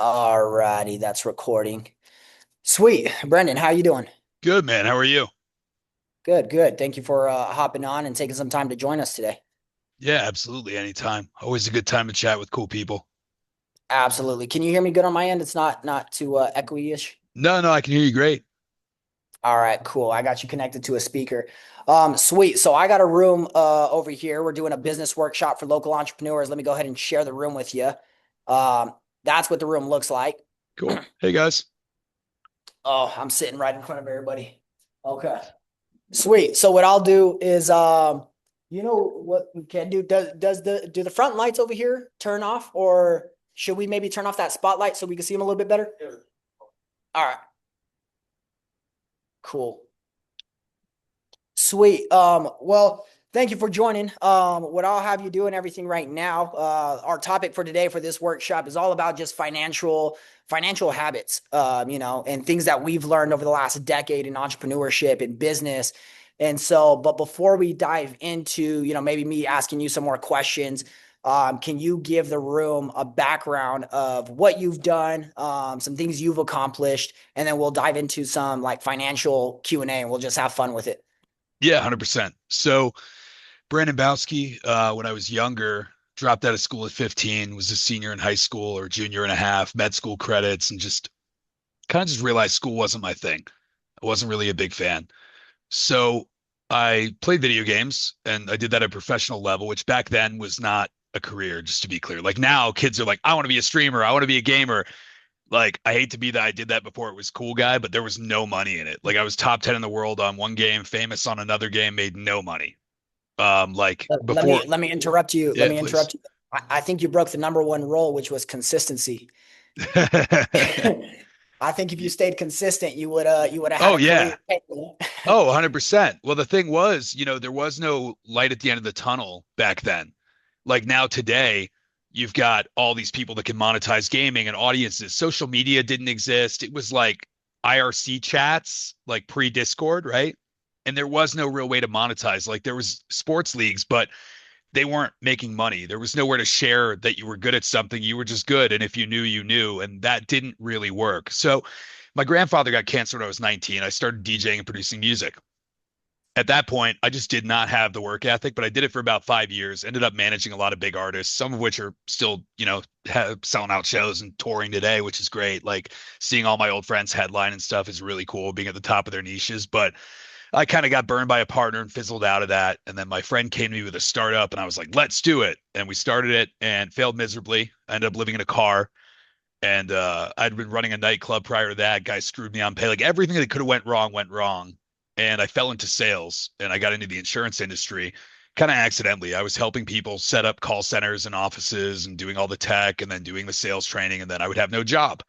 Alrighty, that's recording. Sweet. Brendan, how you doing? Good, man. How are you? Good, good. Thank you for hopping on and taking some time to join us today. Yeah, absolutely. Anytime. Always a good time to chat with cool people. Absolutely. Can you hear me good on my end? It's not too echoey-ish. No, no, I can hear you great. All right, cool. I got you connected to a speaker. Sweet. So I got a room over here. We're doing a business workshop for local entrepreneurs. Let me go ahead and share the room with you. That's what the room looks like. Cool. Hey, guys. Oh, I'm sitting right in front of everybody. Okay. Sweet. So what I'll do is you know what we can do? Do the front lights over here turn off, or should we maybe turn off that spotlight so we can see them a little bit better? Yeah. All right, cool. Sweet. Well, thank you for joining. What I'll have you doing everything right now. Our topic for today for this workshop is all about just financial habits, and things that we've learned over the last decade in entrepreneurship and business. And so, but before we dive into, maybe me asking you some more questions, can you give the room a background of what you've done, some things you've accomplished, and then we'll dive into some like financial Q&A and we'll just have fun with it. Yeah, 100%. So, Brandon Bowski, when I was younger, dropped out of school at 15, was a senior in high school or junior and a half, med school credits, and just kind of just realized school wasn't my thing. I wasn't really a big fan. So, I played video games and I did that at a professional level, which back then was not a career, just to be clear. Like now, kids are like, I want to be a streamer, I want to be a gamer. Like, I hate to be that I did that before it was cool guy, but there was no money in it. Like, I was top 10 in the world on one game, famous on another game, made no money. Like Let before, me let me interrupt you. Let yeah, me please. interrupt you. I think you broke the number one rule, which was consistency. I think if you stayed consistent, you would have had Oh a career. yeah. Oh, 100%. Well, the thing was, there was no light at the end of the tunnel back then. Like now today, you've got all these people that can monetize gaming and audiences. Social media didn't exist. It was like IRC chats, like pre-Discord, right? And there was no real way to monetize. Like there was sports leagues, but they weren't making money. There was nowhere to share that you were good at something. You were just good. And if you knew, you knew. And that didn't really work. So my grandfather got cancer when I was 19. I started DJing and producing music. At that point, I just did not have the work ethic, but I did it for about 5 years, ended up managing a lot of big artists, some of which are still, selling out shows and touring today, which is great. Like seeing all my old friends headline and stuff is really cool, being at the top of their niches. But I kind of got burned by a partner and fizzled out of that. And then my friend came to me with a startup and I was like, let's do it. And we started it and failed miserably. I ended up living in a car and I'd been running a nightclub prior to that. Guy screwed me on pay. Like everything that could have went wrong went wrong. And I fell into sales and I got into the insurance industry kind of accidentally. I was helping people set up call centers and offices and doing all the tech and then doing the sales training. And then I would have no job.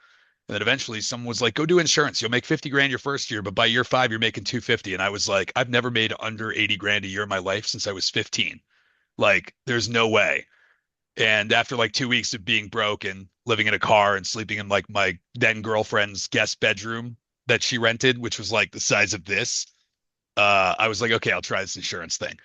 And then eventually someone was like, go do insurance. You'll make 50 grand your first year, but by year five, you're making 250. And I was like, I've never made under 80 grand a year in my life since I was 15. Like, there's no way. And after like 2 weeks of being broke and living in a car and sleeping in like my then girlfriend's guest bedroom that she rented, which was like the size of this, I was like, okay, I'll try this insurance thing.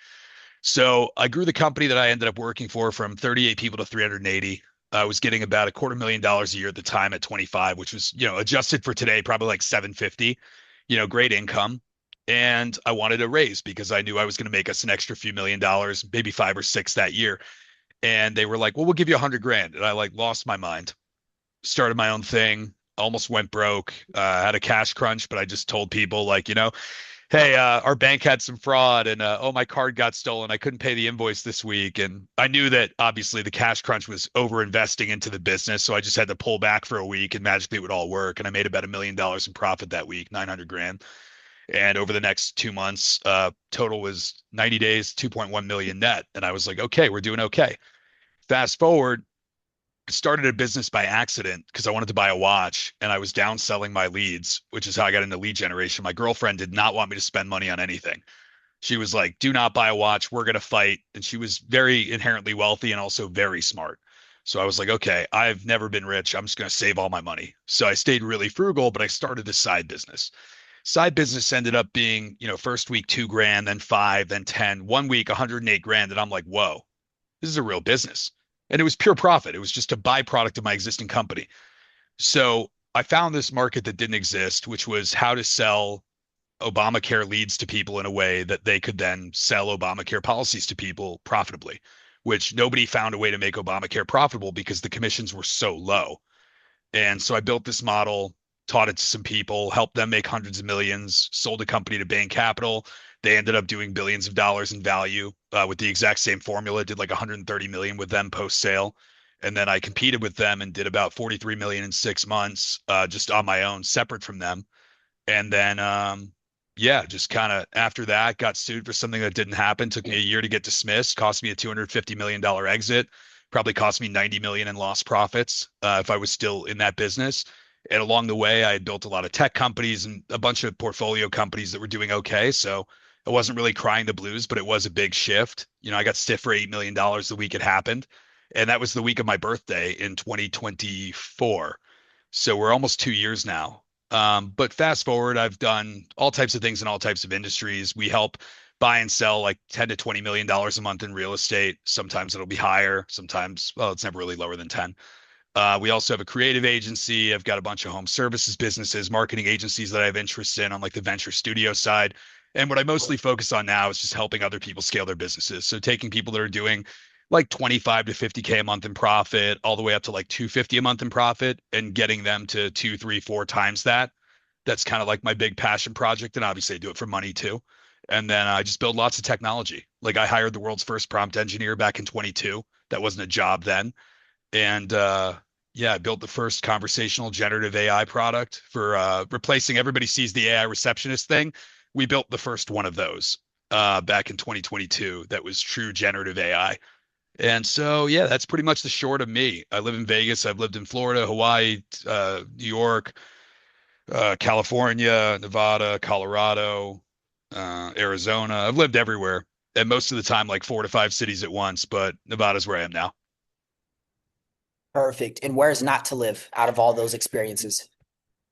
So I grew the company that I ended up working for from 38 people to 380. I was getting about a $250,000 a year at the time at 25, which was, adjusted for today, probably like 750, great income. And I wanted a raise because I knew I was going to make us an extra few $1 million, maybe five or six that year. And they were like, well, we'll give you 100 grand. And I like lost my mind, started my own thing, almost went broke, had a cash crunch, but I just told people like, hey, our bank had some fraud and oh, my card got stolen. I couldn't pay the invoice this week. And I knew that obviously the cash crunch was over investing into the business. So I just had to pull back for a week and magically it would all work. And I made about $1 million in profit that week, 900 grand. And over the next 2 months, total was 90 days, 2.1 million net. And I was like, okay, we're doing okay. Fast forward, started a business by accident because I wanted to buy a watch and I was downselling my leads, which is how I got into lead generation. My girlfriend did not want me to spend money on anything. She was like, do not buy a watch. We're going to fight. And she was very inherently wealthy and also very smart. So I was like, okay, I've never been rich. I'm just going to save all my money. So I stayed really frugal, but I started a side business. Side business ended up being, first week 2 grand, then five, then 10, 1 week, 108 grand. And I'm like, whoa, this is a real business. And it was pure profit. It was just a byproduct of my existing company. So I found this market that didn't exist, which was how to sell Obamacare leads to people in a way that they could then sell Obamacare policies to people profitably, which nobody found a way to make Obamacare profitable because the commissions were so low. And so I built this model, taught it to some people, helped them make hundreds of millions, sold a company to Bain Capital. They ended up doing billions of dollars in value with the exact same formula, did like 130 million with them post sale. And then I competed with them and did about 43 million in 6 months just on my own, separate from them. And then, yeah, just kind of after that, got sued for something that didn't happen. Took me a year to get dismissed. Cost me a $250 million exit. Probably cost me 90 million in lost profits if I was still in that business. And along the way, I had built a lot of tech companies and a bunch of portfolio companies that were doing okay. So I wasn't really crying the blues, but it was a big shift. I got stiff for $8 million the week it happened. And that was the week of my birthday in 2024. So we're almost 2 years now. But fast forward, I've done all types of things in all types of industries. We help buy and sell like 10 to $20 million a month in real estate. Sometimes it'll be higher. Sometimes, well, it's never really lower than 10. We also have a creative agency. I've got a bunch of home services businesses, marketing agencies that I have interest in on like the venture studio side. And what I mostly focus on now is just helping other people scale their businesses. So taking people that are doing like 25 to 50K a month in profit, all the way up to like 250 a month in profit and getting them to two, three, four times that. That's kind of like my big passion project. And obviously I do it for money too. And then I just build lots of technology. Like I hired the world's first prompt engineer back in 22. That wasn't a job then. And yeah, I built the first conversational generative AI product for replacing everybody sees the AI receptionist thing. We built the first one of those back in 2022 that was true generative AI. And so, yeah, that's pretty much the short of me. I live in Vegas. I've lived in Florida, Hawaii, New York, California, Nevada, Colorado, Arizona. I've lived everywhere. And most of the time, like 4 to 5 cities at once, but Nevada's where I am now. Perfect. And where's not to live out of all those experiences?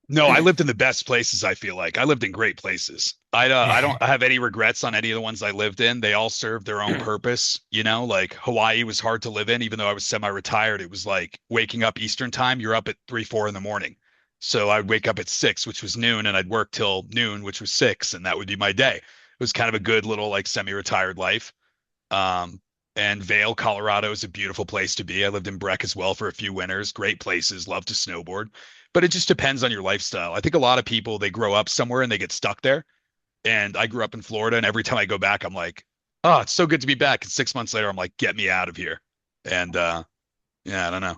No, I lived in the best places, I feel like. I lived in great places. I don't have any regrets on any of the ones I lived in. They all served their own purpose, like Hawaii was hard to live in, even though I was semi-retired. It was like waking up Eastern time, you're up at 3, 4 in the morning. So I'd wake up at 6, which was noon, and I'd work till noon, which was 6, and that would be my day. It was kind of a good little like semi-retired life. Um, and Vail, Colorado is a beautiful place to be. I lived in Breck as well for a few winters. Great places, love to snowboard. But it just depends on your lifestyle. I think a lot of people, they grow up somewhere and they get stuck there. And I grew up in Florida, and every time I go back, I'm like, oh, it's so good to be back. And 6 months later, I'm like, get me out of here. And yeah, I don't know.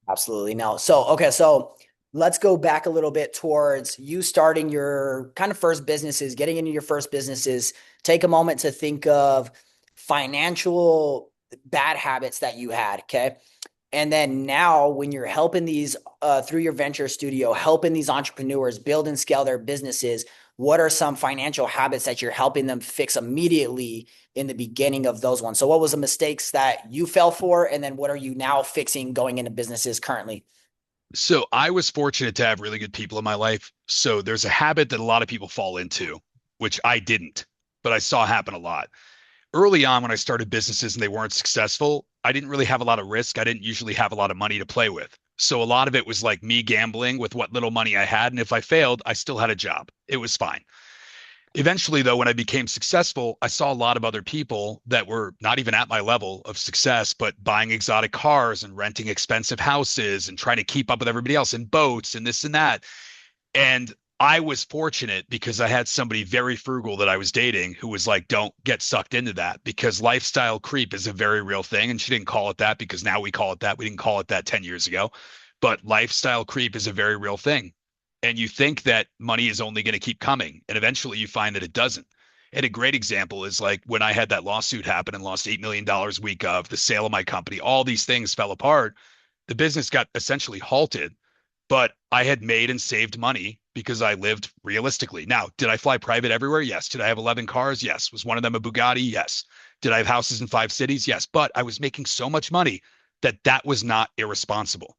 Absolutely. No. So, okay. So let's go back a little bit towards you starting your kind of first businesses, getting into your first businesses. Take a moment to think of financial bad habits that you had. Okay. And then now, when you're helping these through your venture studio, helping these entrepreneurs build and scale their businesses, what are some financial habits that you're helping them fix immediately in the beginning of those ones? So, what was the mistakes that you fell for, and then what are you now fixing going into businesses currently? So I was fortunate to have really good people in my life. So there's a habit that a lot of people fall into, which I didn't, but I saw happen a lot. Early on when I started businesses and they weren't successful, I didn't really have a lot of risk. I didn't usually have a lot of money to play with. So a lot of it was like me gambling with what little money I had. And if I failed, I still had a job. It was fine. Eventually, though, when I became successful, I saw a lot of other people that were not even at my level of success, but buying exotic cars and renting expensive houses and trying to keep up with everybody else in boats and this and that. And I was fortunate because I had somebody very frugal that I was dating who was like, don't get sucked into that because lifestyle creep is a very real thing. And she didn't call it that because now we call it that. We didn't call it that 10 years ago. But lifestyle creep is a very real thing. And you think that money is only going to keep coming. And eventually you find that it doesn't. And a great example is like when I had that lawsuit happen and lost $8 million week of the sale of my company, all these things fell apart. The business got essentially halted, but I had made and saved money because I lived realistically. Now, did I fly private everywhere? Yes. Did I have 11 cars? Yes. Was one of them a Bugatti? Yes. Did I have houses in 5 cities? Yes. But I was making so much money that that was not irresponsible.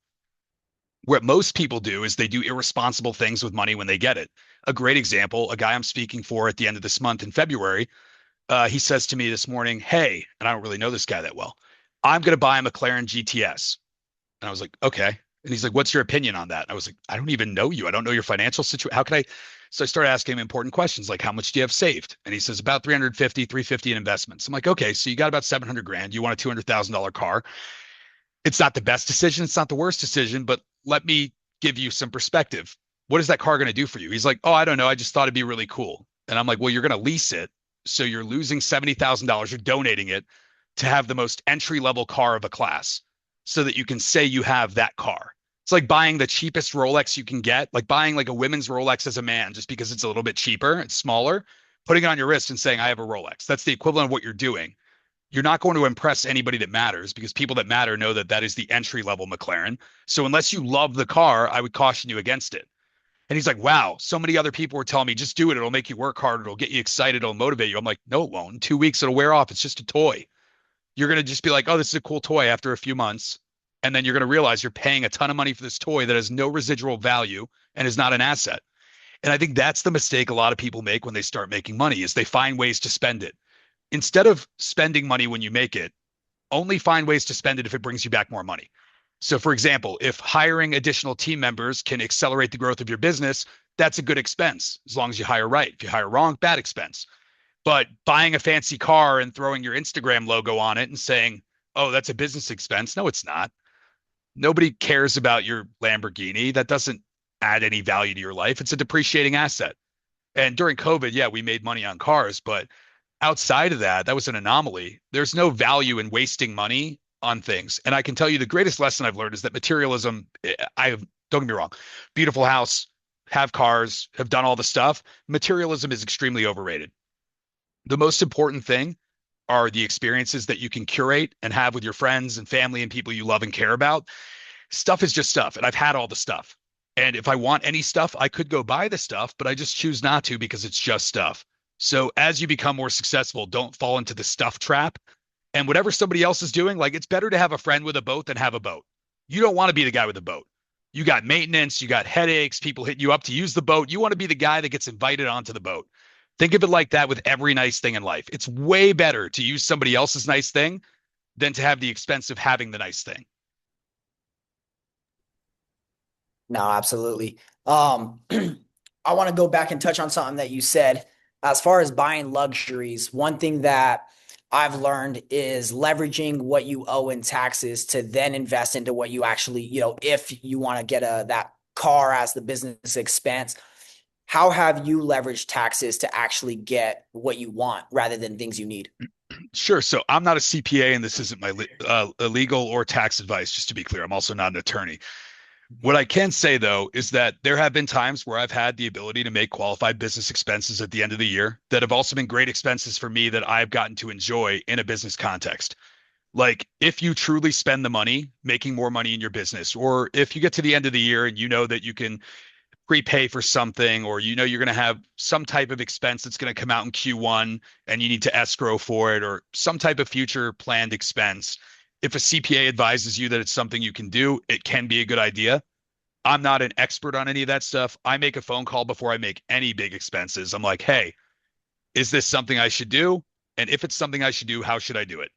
What most people do is they do irresponsible things with money when they get it. A great example, a guy I'm speaking for at the end of this month in February, he says to me this morning, hey, and I don't really know this guy that well, I'm going to buy a McLaren GTS. And I was like, okay. And he's like, what's your opinion on that? I was like, I don't even know you. I don't know your financial situation. How can I? So I started asking him important questions like, how much do you have saved? And he says, about 350 in investments. I'm like, okay, so you got about 700 grand. You want a $200,000 car. It's not the best decision. It's not the worst decision, but let me give you some perspective. What is that car going to do for you? He's like, oh, I don't know. I just thought it'd be really cool. And I'm like, well, you're going to lease it. So you're losing $70,000. You're donating it to have the most entry level car of a class so that you can say you have that car. It's like buying the cheapest Rolex you can get, like buying like a women's Rolex as a man, just because it's a little bit cheaper, it's smaller, putting it on your wrist and saying, I have a Rolex. That's the equivalent of what you're doing. You're not going to impress anybody that matters because people that matter know that that is the entry level McLaren. So unless you love the car, I would caution you against it. And he's like, wow, so many other people were telling me, just do it. It'll make you work harder. It'll get you excited. It'll motivate you. I'm like, no, it won't. In 2 weeks, it'll wear off. It's just a toy. You're going to just be like, oh, this is a cool toy after a few months. And then you're going to realize you're paying a ton of money for this toy that has no residual value and is not an asset. And I think that's the mistake a lot of people make when they start making money is they find ways to spend it. Instead of spending money when you make it, only find ways to spend it if it brings you back more money. So, for example, if hiring additional team members can accelerate the growth of your business, that's a good expense as long as you hire right. If you hire wrong, bad expense. But buying a fancy car and throwing your Instagram logo on it and saying, oh, that's a business expense. No, it's not. Nobody cares about your Lamborghini. That doesn't add any value to your life. It's a depreciating asset. And during COVID, yeah, we made money on cars, but outside of that, that was an anomaly. There's no value in wasting money on things. And I can tell you the greatest lesson I've learned is that materialism, I have, don't get me wrong, beautiful house, have cars, have done all the stuff. Materialism is extremely overrated. The most important thing are the experiences that you can curate and have with your friends and family and people you love and care about. Stuff is just stuff. And I've had all the stuff. And if I want any stuff, I could go buy the stuff, but I just choose not to because it's just stuff. So as you become more successful, don't fall into the stuff trap. And whatever somebody else is doing, like it's better to have a friend with a boat than have a boat. You don't want to be the guy with a boat. You got maintenance, you got headaches, people hitting you up to use the boat. You want to be the guy that gets invited onto the boat. Think of it like that with every nice thing in life. It's way better to use somebody else's nice thing than to have the expense of having the nice thing. No, absolutely. I want to go back and touch on something that you said. As far as buying luxuries, one thing that I've learned is leveraging what you owe in taxes to then invest into what you actually, if you want to get that car as the business expense, how have you leveraged taxes to actually get what you want rather than things you need? Sure. So I'm not a CPA and this isn't my legal or tax advice, just to be clear. I'm also not an attorney. What I can say though is that there have been times where I've had the ability to make qualified business expenses at the end of the year that have also been great expenses for me that I've gotten to enjoy in a business context. Like if you truly spend the money making more money in your business, or if you get to the end of the year and you know that you can prepay for something, or you know you're going to have some type of expense that's going to come out in Q1 and you need to escrow for it, or some type of future planned expense. If a CPA advises you that it's something you can do, it can be a good idea. I'm not an expert on any of that stuff. I make a phone call before I make any big expenses. I'm like, hey, is this something I should do? And if it's something I should do, how should I do it?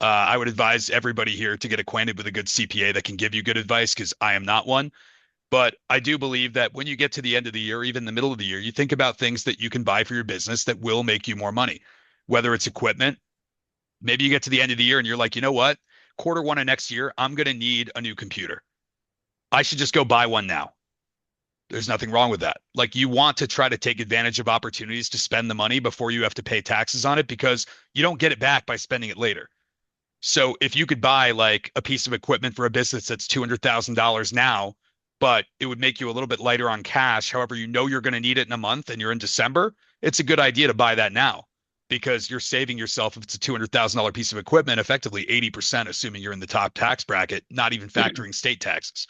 I would advise everybody here to get acquainted with a good CPA that can give you good advice because I am not one. But I do believe that when you get to the end of the year, even the middle of the year, you think about things that you can buy for your business that will make you more money, whether it's equipment. Maybe you get to the end of the year and you're like, you know what? Quarter 1 of next year, I'm going to need a new computer. I should just go buy one now. There's nothing wrong with that. Like you want to try to take advantage of opportunities to spend the money before you have to pay taxes on it because you don't get it back by spending it later. So if you could buy like a piece of equipment for a business that's $200,000 now, but it would make you a little bit lighter on cash. However, you know you're going to need it in a month and you're in December, it's a good idea to buy that now because you're saving yourself, if it's a $200,000 piece of equipment, effectively 80%, assuming you're in the top tax bracket, not even factoring state taxes.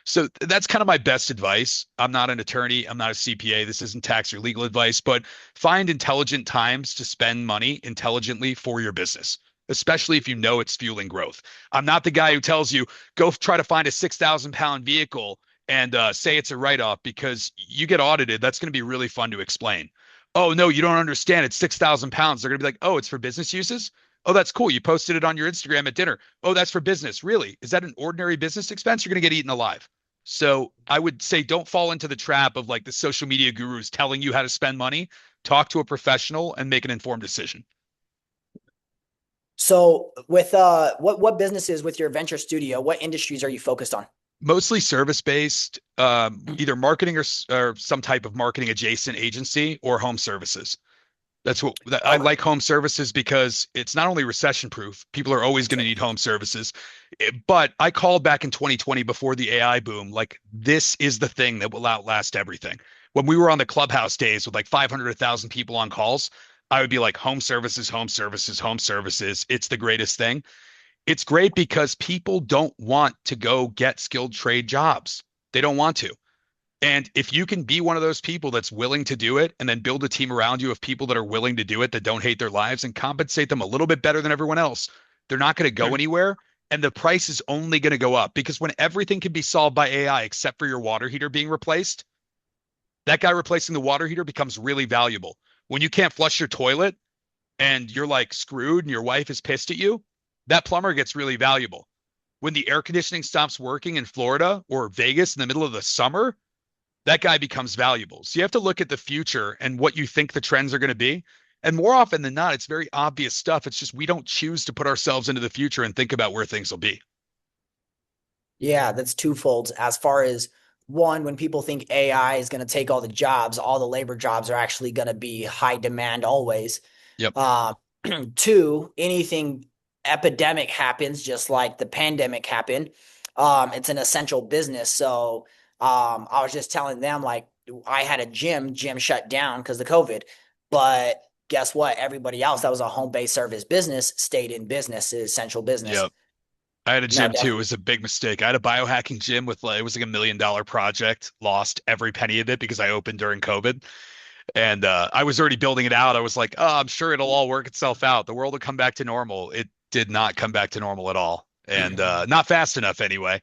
So that's kind of my best advice. I'm not an attorney. I'm not a CPA. This isn't tax or legal advice, but find intelligent times to spend money intelligently for your business, especially if you know it's fueling growth. I'm not the guy who tells you go try to find a 6,000-pound vehicle and say it's a write-off because you get audited. That's going to be really fun to explain. Oh, no, you don't understand. It's 6,000 pounds. They're going to be like, oh, it's for business uses. Oh, that's cool. You posted it on your Instagram at dinner. Oh, that's for business. Really? Is that an ordinary business expense? You're going to get eaten alive. So I would say don't fall into the trap of like the social media gurus telling you how to spend money. Talk to a professional and make an informed decision. So with what businesses with your venture studio, what industries are you focused on? Mostly service based, either marketing or some type of marketing adjacent agency or home services. That's what I Okay. like home services because it's not only recession proof, people are always going to need home services. But I called back in 2020 before the AI boom, like this is the thing that will outlast everything. When we were on the Clubhouse days with like 500, 1,000 people on calls, I would be like home services, home services, home services. It's the greatest thing. It's great because people don't want to go get skilled trade jobs. They don't want to. And if you can be one of those people that's willing to do it and then build a team around you of people that are willing to do it, that don't hate their lives and compensate them a little bit better than everyone else, they're not going to go anywhere. And the price is only going to go up because when everything can be solved by AI except for your water heater being replaced, that guy replacing the water heater becomes really valuable. When you can't flush your toilet and you're like screwed and your wife is pissed at you, that plumber gets really valuable. When the air conditioning stops working in Florida or Vegas in the middle of the summer, that guy becomes valuable. So you have to look at the future and what you think the trends are going to be. And more often than not, it's very obvious stuff. It's just we don't choose to put ourselves into the future and think about where things will be. Yeah, that's twofold. As far as one, when people think AI is going to take all the jobs, all the labor jobs are actually going to be high demand always. Yep. Uh, Two, anything epidemic happens, just like the pandemic happened. It's an essential business. So I was just telling them, like, I had a gym shut down because of COVID. But guess what? Everybody else that was a home-based service business stayed in business, essential business. Yep. I had a No, gym too. It definitely. was a big mistake. I had a biohacking gym with like, it was like $1 million project, lost every penny of it because I opened during COVID. And I was already building it out. I was like, oh, I'm sure it'll all work itself out. The world will come back to normal. It did not come back to normal at all. And not fast enough anyway.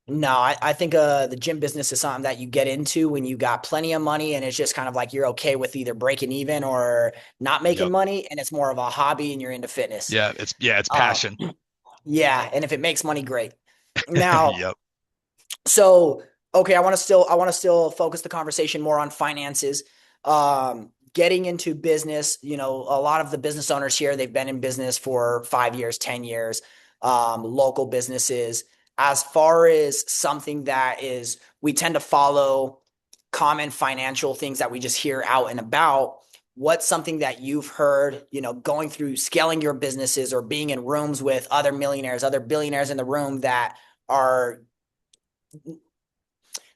No, I think the gym business is something that you get into when you got plenty of money and it's just kind of like you're okay with either breaking even or not making Yep. money and it's more of a hobby and you're into fitness. Yeah, it's Uh, passion. yeah, and if it makes money, great. Now, Yep. so okay, I want to still focus the conversation more on finances. Getting into business, a lot of the business owners here, they've been in business for 5 years, 10 years, local businesses. As far as something that is, we tend to follow common financial things that we just hear out and about. What's something that you've heard, going through scaling your businesses or being in rooms with other millionaires, other billionaires in the room that are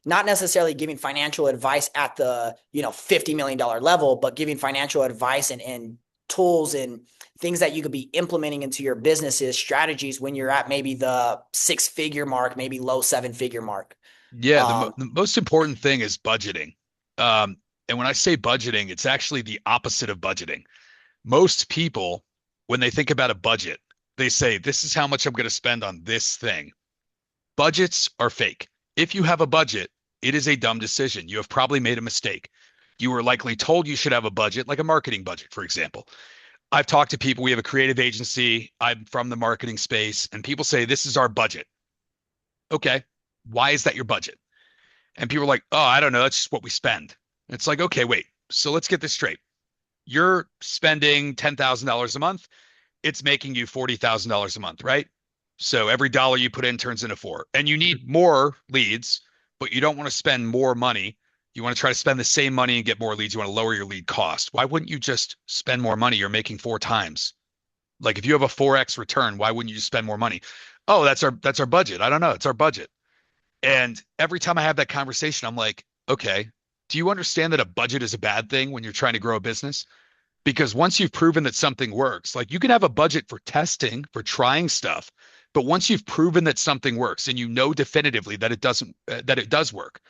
not necessarily giving financial advice at the $50 million level, but giving financial advice and tools and things that you could be implementing into your businesses, strategies when you're at maybe the 6 figure mark, maybe low 7 figure mark. Yeah, um the most important thing is budgeting. And when I say budgeting, it's actually the opposite of budgeting. Most people, when they think about a budget, they say, this is how much I'm going to spend on this thing. Budgets are fake. If you have a budget, it is a dumb decision. You have probably made a mistake. You were likely told you should have a budget, like a marketing budget, for example. I've talked to people. We have a creative agency. I'm from the marketing space, and people say, this is our budget. Okay. Why is that your budget? And people are like, oh, I don't know. That's just what we spend. And it's like, okay, wait. So let's get this straight. You're spending $10,000 a month. It's making you $40,000 a month, right? So every dollar you put in turns into four. And you need more leads, but you don't want to spend more money. You want to try to spend the same money and get more leads. You want to lower your lead cost. Why wouldn't you just spend more money? You're making four times. Like if you have a 4x return, why wouldn't you just spend more money? Oh, that's our budget. I don't know. It's our budget. And every time I have that conversation, I'm like, okay, do you understand that a budget is a bad thing when you're trying to grow a business? Because once you've proven that something works, like you can have a budget for testing, for trying stuff, but once you've proven that something works and you know definitively that it does work,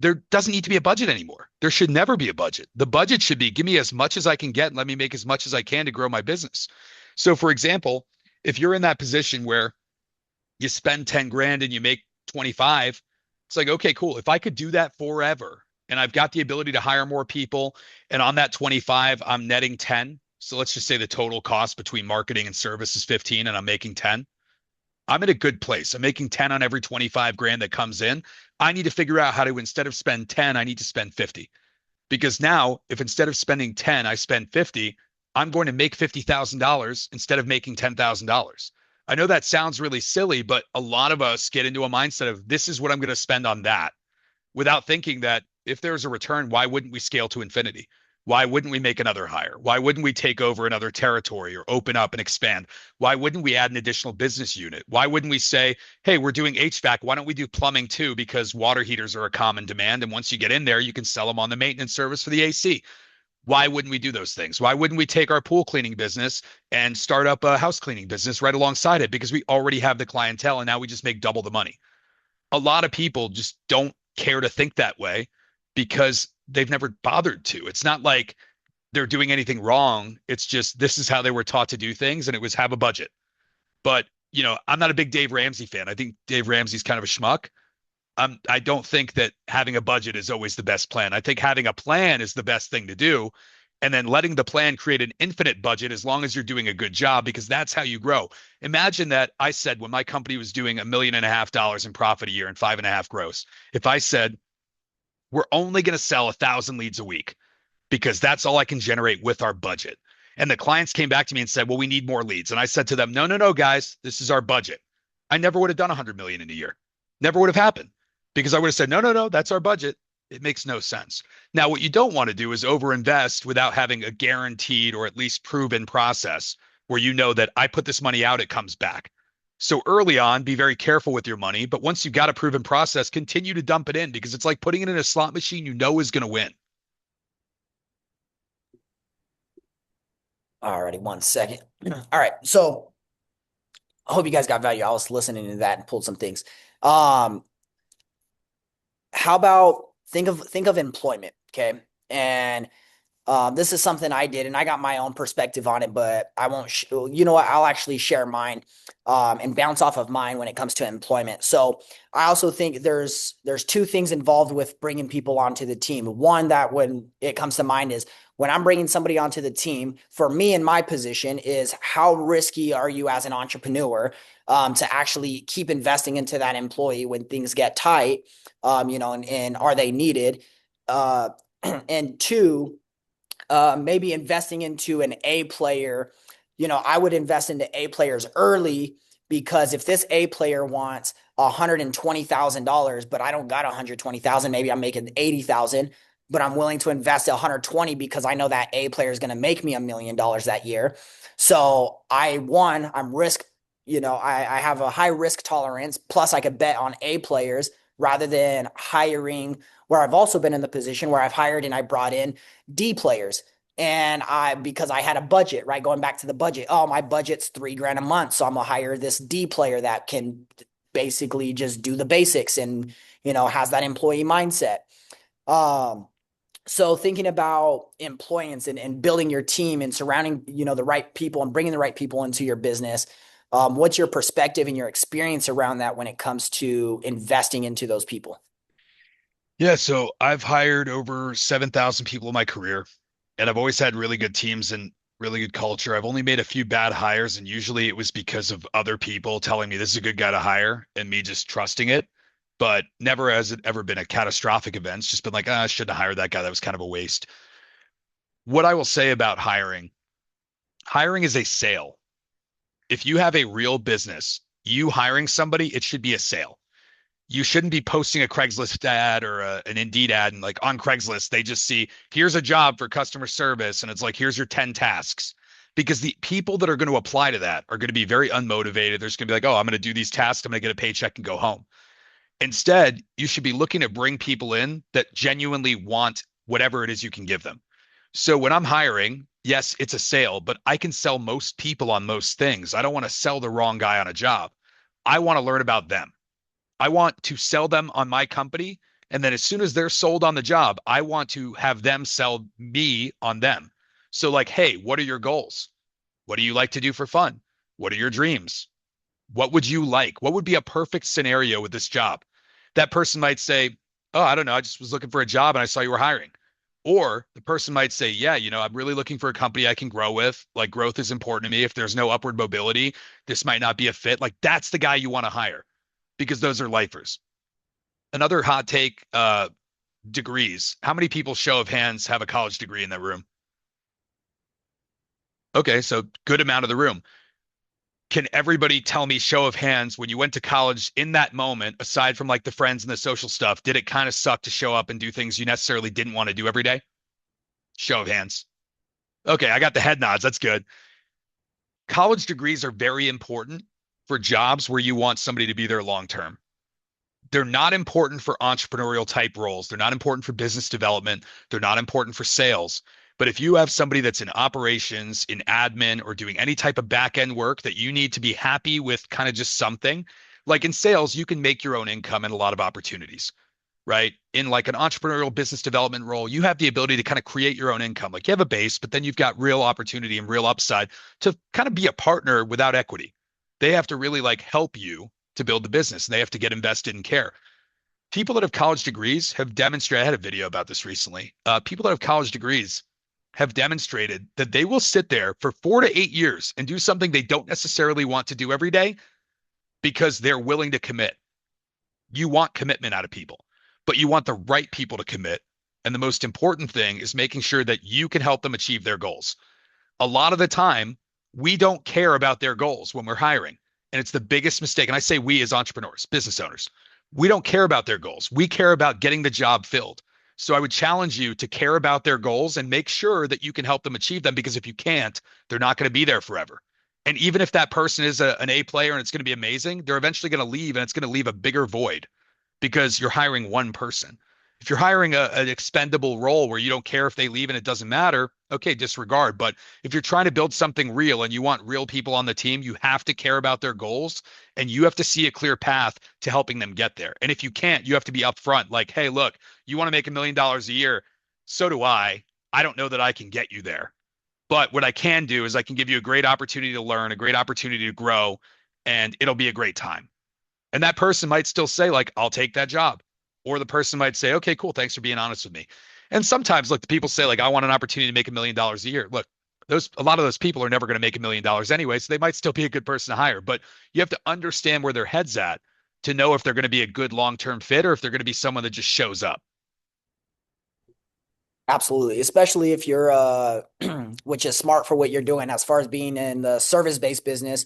there doesn't need to be a budget anymore. There should never be a budget. The budget should be give me as much as I can get and let me make as much as I can to grow my business. So for example, if you're in that position where you spend 10 grand and you make 25, it's like, okay, cool. If I could do that forever and I've got the ability to hire more people and on that 25, I'm netting 10, So let's just say the total cost between marketing and service is 15 and I'm making 10. I'm in a good place. I'm making 10 on every 25 grand that comes in. I need to figure out how to, instead of spend 10, I need to spend 50. Because now, if instead of spending 10, I spend 50, I'm going to make $50,000 instead of making $10,000. I know that sounds really silly, but a lot of us get into a mindset of this is what I'm going to spend on that without thinking that if there's a return, why wouldn't we scale to infinity? Why wouldn't we make another hire? Why wouldn't we take over another territory or open up and expand? Why wouldn't we add an additional business unit? Why wouldn't we say, hey, we're doing HVAC. Why don't we do plumbing too? Because water heaters are a common demand. And once you get in there, you can sell them on the maintenance service for the AC. Why wouldn't we do those things? Why wouldn't we take our pool cleaning business and start up a house cleaning business right alongside it? Because we already have the clientele and now we just make double the money. A lot of people just don't care to think that way because they've never bothered to. It's not like they're doing anything wrong. It's just this is how they were taught to do things, and it was have a budget. But I'm not a big Dave Ramsey fan. I think Dave Ramsey's kind of a schmuck. I don't think that having a budget is always the best plan. I think having a plan is the best thing to do, and then letting the plan create an infinite budget as long as you're doing a good job, because that's how you grow. Imagine that I said when my company was doing $1.5 million in profit a year and 5.5 gross, if I said, we're only going to sell 1,000 leads a week because that's all I can generate with our budget. And the clients came back to me and said, well, we need more leads. And I said to them, no, no, no, guys, this is our budget. I never would have done 100 million in a year. Never would have happened because I would have said, no, no, no, that's our budget. It makes no sense. Now, what you don't want to do is overinvest without having a guaranteed or at least proven process where you know that I put this money out, it comes back. So early on, be very careful with your money. But once you've got a proven process, continue to dump it in because it's like putting it in a slot machine you know is going to win. Alrighty, one second. All right. So I hope you guys got value. I was listening to that and pulled some things. Um, how about think of employment, okay? And this is something I did, and I got my own perspective on it, but I won't. You know what? I'll actually share mine and bounce off of mine when it comes to employment. So I also think there's two things involved with bringing people onto the team. One that when it comes to mind is when I'm bringing somebody onto the team. For me in my position, is how risky are you as an entrepreneur to actually keep investing into that employee when things get tight, and are they needed? Uh, and two, maybe investing into an A player. I would invest into A players early because if this A player wants $120,000, but I don't got 120,000, maybe I'm making 80,000, but I'm willing to invest 120 because I know that A player is going to make me $1 million that year. So I'm risk, I have a high risk tolerance. Plus I could bet on A players rather than hiring where I've also been in the position where I've hired and I brought in D players. And because I had a budget, right? Going back to the budget. Oh, my budget's $3,000 a month. So I'm gonna hire this D player that can basically just do the basics and, has that employee mindset. Um, so thinking about employance and building your team and surrounding, the right people and bringing the right people into your business. What's your perspective and your experience around that when it comes to investing into those people? Yeah, so I've hired over 7,000 people in my career, and I've always had really good teams and really good culture. I've only made a few bad hires, and usually it was because of other people telling me this is a good guy to hire and me just trusting it. But never has it ever been a catastrophic event. It's just been like, I shouldn't have hired that guy. That was kind of a waste. What I will say about hiring is a sale. If you have a real business, you hiring somebody, it should be a sale. You shouldn't be posting a Craigslist ad or an Indeed ad and like on Craigslist, they just see here's a job for customer service and it's like here's your 10 tasks. Because the people that are going to apply to that are going to be very unmotivated. They're just going to be like, oh, I'm going to do these tasks. I'm going to get a paycheck and go home. Instead, you should be looking to bring people in that genuinely want whatever it is you can give them. So when I'm hiring, yes, it's a sale, but I can sell most people on most things. I don't want to sell the wrong guy on a job. I want to learn about them. I want to sell them on my company. And then as soon as they're sold on the job, I want to have them sell me on them. So, like, hey, what are your goals? What do you like to do for fun? What are your dreams? What would you like? What would be a perfect scenario with this job? That person might say, oh, I don't know. I just was looking for a job and I saw you were hiring. Or the person might say, yeah, I'm really looking for a company I can grow with. Like growth is important to me. If there's no upward mobility, this might not be a fit. Like that's the guy you want to hire because those are lifers. Another hot take, degrees. How many people, show of hands, have a college degree in that room? Okay, so good amount of the room. Can everybody tell me, show of hands, when you went to college in that moment, aside from like the friends and the social stuff, did it kind of suck to show up and do things you necessarily didn't want to do every day? Show of hands. Okay, I got the head nods. That's good. College degrees are very important for jobs where you want somebody to be there long term. They're not important for entrepreneurial type roles. They're not important for business development. They're not important for sales. But if you have somebody that's in operations, in admin, or doing any type of back end work that you need to be happy with, kind of just something, like in sales, you can make your own income and a lot of opportunities, right? In like an entrepreneurial business development role, you have the ability to kind of create your own income. Like you have a base, but then you've got real opportunity and real upside to kind of be a partner without equity. They have to really like help you to build the business and they have to get invested in care. People that have college degrees have demonstrated, I had a video about this recently. People that have college degrees have demonstrated that they will sit there for 4 to 8 years and do something they don't necessarily want to do every day because they're willing to commit. You want commitment out of people, but you want the right people to commit. And the most important thing is making sure that you can help them achieve their goals. A lot of the time, we don't care about their goals when we're hiring. And it's the biggest mistake. And I say we as entrepreneurs, business owners, we don't care about their goals. We care about getting the job filled. So I would challenge you to care about their goals and make sure that you can help them achieve them because if you can't, they're not going to be there forever. And even if that person is an A player and it's going to be amazing, they're eventually going to leave and it's going to leave a bigger void because you're hiring one person. If you're hiring an expendable role where you don't care if they leave and it doesn't matter, okay, disregard. But if you're trying to build something real and you want real people on the team, you have to care about their goals and you have to see a clear path to helping them get there. And if you can't, you have to be upfront like, hey, look, you want to make $1 million a year. So do I. I don't know that I can get you there. But what I can do is I can give you a great opportunity to learn, a great opportunity to grow, and it'll be a great time. And that person might still say, like, I'll take that job. Or the person might say, okay, cool. Thanks for being honest with me. And sometimes, look, the people say, like, I want an opportunity to make $1 million a year. Look, a lot of those people are never going to make $1 million anyway. So they might still be a good person to hire. But you have to understand where their head's at to know if they're going to be a good long-term fit or if they're going to be someone that just shows up. Absolutely, especially if you're which is smart for what you're doing as far as being in the service-based business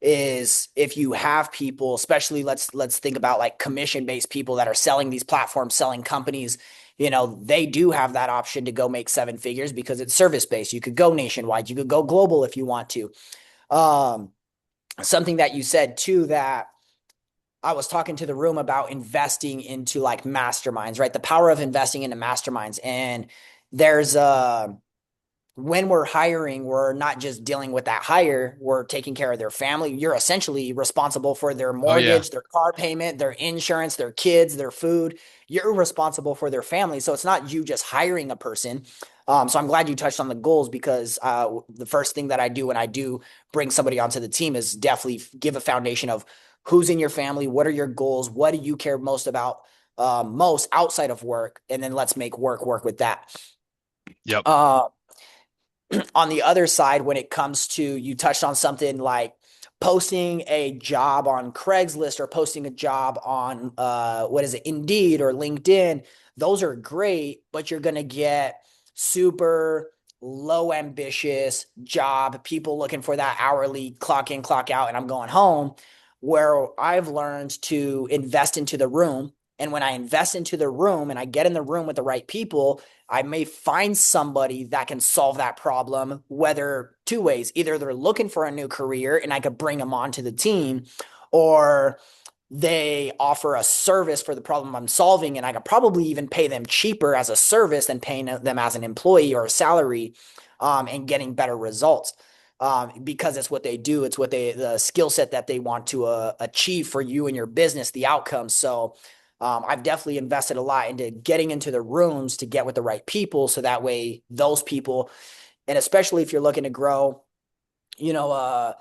is if you have people, especially let's think about like commission-based people that are selling these platforms, selling companies, they do have that option to go make seven figures because it's service-based. You could go nationwide, you could go global if you want to. Um, Something that you said too that I was talking to the room about investing into like masterminds, right? The power of investing into masterminds. And there's when we're hiring, we're not just dealing with that hire, we're taking care of their family. You're essentially responsible for their Oh, yeah. mortgage, their car payment, their insurance, their kids, their food. You're responsible for their family. So it's not you just hiring a person. So I'm glad you touched on the goals because the first thing that I do when I do bring somebody onto the team is definitely give a foundation of who's in your family, what are your goals, what do you care most about most outside of work, and then let's make work with that. Yep. Uh, on the other side, when it comes to, you touched on something like posting a job on Craigslist or posting a job on what is it, Indeed or LinkedIn. Those are great, but you're going to get super low ambitious job, people looking for that hourly clock in, clock out, and I'm going home. Where I've learned to invest into the room. And when I invest into the room and I get in the room with the right people, I may find somebody that can solve that problem, whether two ways. Either they're looking for a new career and I could bring them onto the team, or they offer a service for the problem I'm solving, and I could probably even pay them cheaper as a service than paying them as an employee or a salary, and getting better results. Because it's what they do, it's what the skill set that they want to achieve for you and your business, the outcome. So I've definitely invested a lot into getting into the rooms to get with the right people. So that way those people, and especially if you're looking to grow, you know, uh,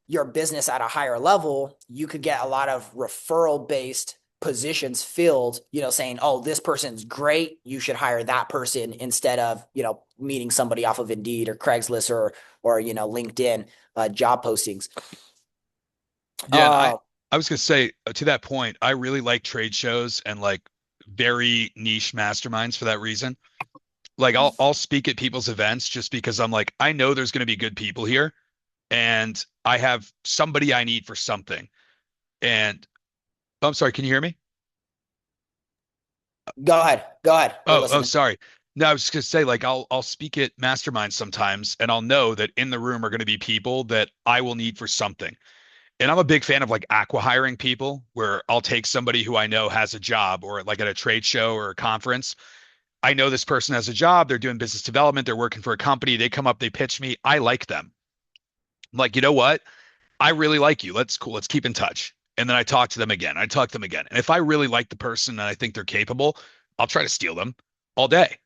your business at a higher level, you could get a lot of referral based positions filled, saying, oh, this person's great, you should hire that person instead of, meeting somebody off of Indeed or Craigslist or LinkedIn job postings. Yeah, and I Uh, I was gonna say to that point, I really like trade shows and like very niche masterminds for that reason. Like I'll speak at people's events just because I'm like I know there's gonna be good people here and I have somebody I need for something. And I'm sorry, can you hear me? go ahead, we're Oh, listening. sorry. No, I was just gonna say like I'll speak at masterminds sometimes and I'll know that in the room are gonna be people that I will need for something. And I'm a big fan of like aqua hiring people where I'll take somebody who I know has a job or like at a trade show or a conference. I know this person has a job, they're doing business development, they're working for a company, they come up, they pitch me, I like them. I'm like, you know what? I really like you. Let's keep in touch. And then I talk to them again. I talk to them again. And if I really like the person and I think they're capable, I'll try to steal them all day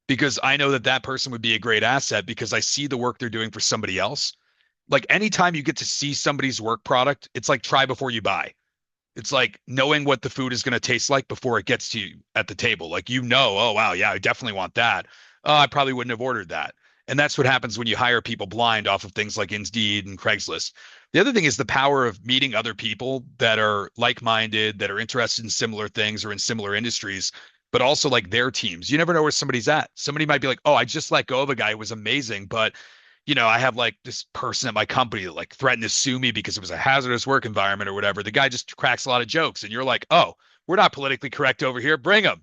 because I know that that person would be a great asset because I see the work they're doing for somebody else. Like anytime you get to see somebody's work product, it's like try before you buy. It's like knowing what the food is going to taste like before it gets to you at the table. Like, oh, wow, yeah, I definitely want that. Oh, I probably wouldn't have ordered that. And that's what happens when you hire people blind off of things like Indeed and Craigslist. The other thing is the power of meeting other people that are like-minded, that are interested in similar things or in similar industries, but also like their teams. You never know where somebody's at. Somebody might be like, oh, I just let go of a guy who was amazing, but I have like this person at my company that like threatened to sue me because it was a hazardous work environment or whatever. The guy just cracks a lot of jokes, and you're like, oh, we're not politically correct over here. Bring him.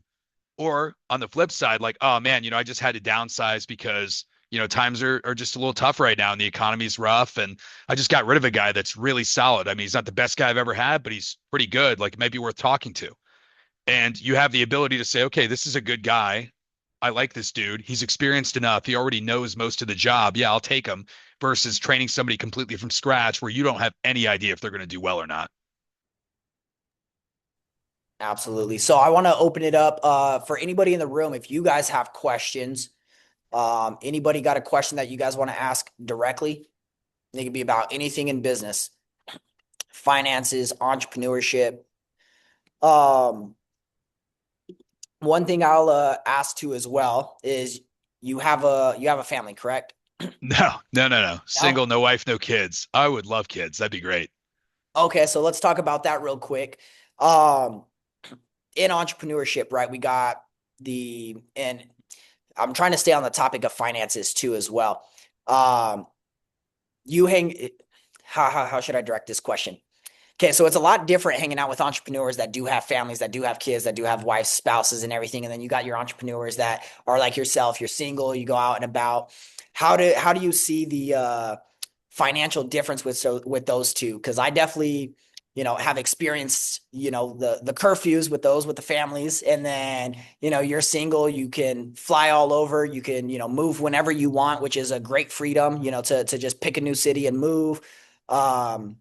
Or on the flip side, like, oh man, I just had to downsize because times are just a little tough right now and the economy's rough. And I just got rid of a guy that's really solid. I mean, he's not the best guy I've ever had, but he's pretty good. Like, it might be worth talking to. And you have the ability to say, okay, this is a good guy. I like this dude. He's experienced enough. He already knows most of the job. Yeah, I'll take him versus training somebody completely from scratch where you don't have any idea if they're going to do well or not. Absolutely. So I want to open it up for anybody in the room. If you guys have questions, anybody got a question that you guys want to ask directly? It can be about anything in business, finances, entrepreneurship. Um, One thing I'll ask to as well is you have a family, correct? No, no, no, no. No? Single, no wife, no kids. I would love kids. That'd be great. Okay, so let's talk about that real quick. Um, in entrepreneurship, right? We got and I'm trying to stay on the topic of finances too as well. Um, you hang how should I direct this question? Okay, so it's a lot different hanging out with entrepreneurs that do have families, that do have kids, that do have wives, spouses, and everything. And then you got your entrepreneurs that are like yourself, you're single, you go out and about. How do you see the financial difference with those two? Because I definitely, have experienced, the curfews with those with the families, and then you're single, you can fly all over, you can move whenever you want, which is a great freedom, to just pick a new city and move. Um,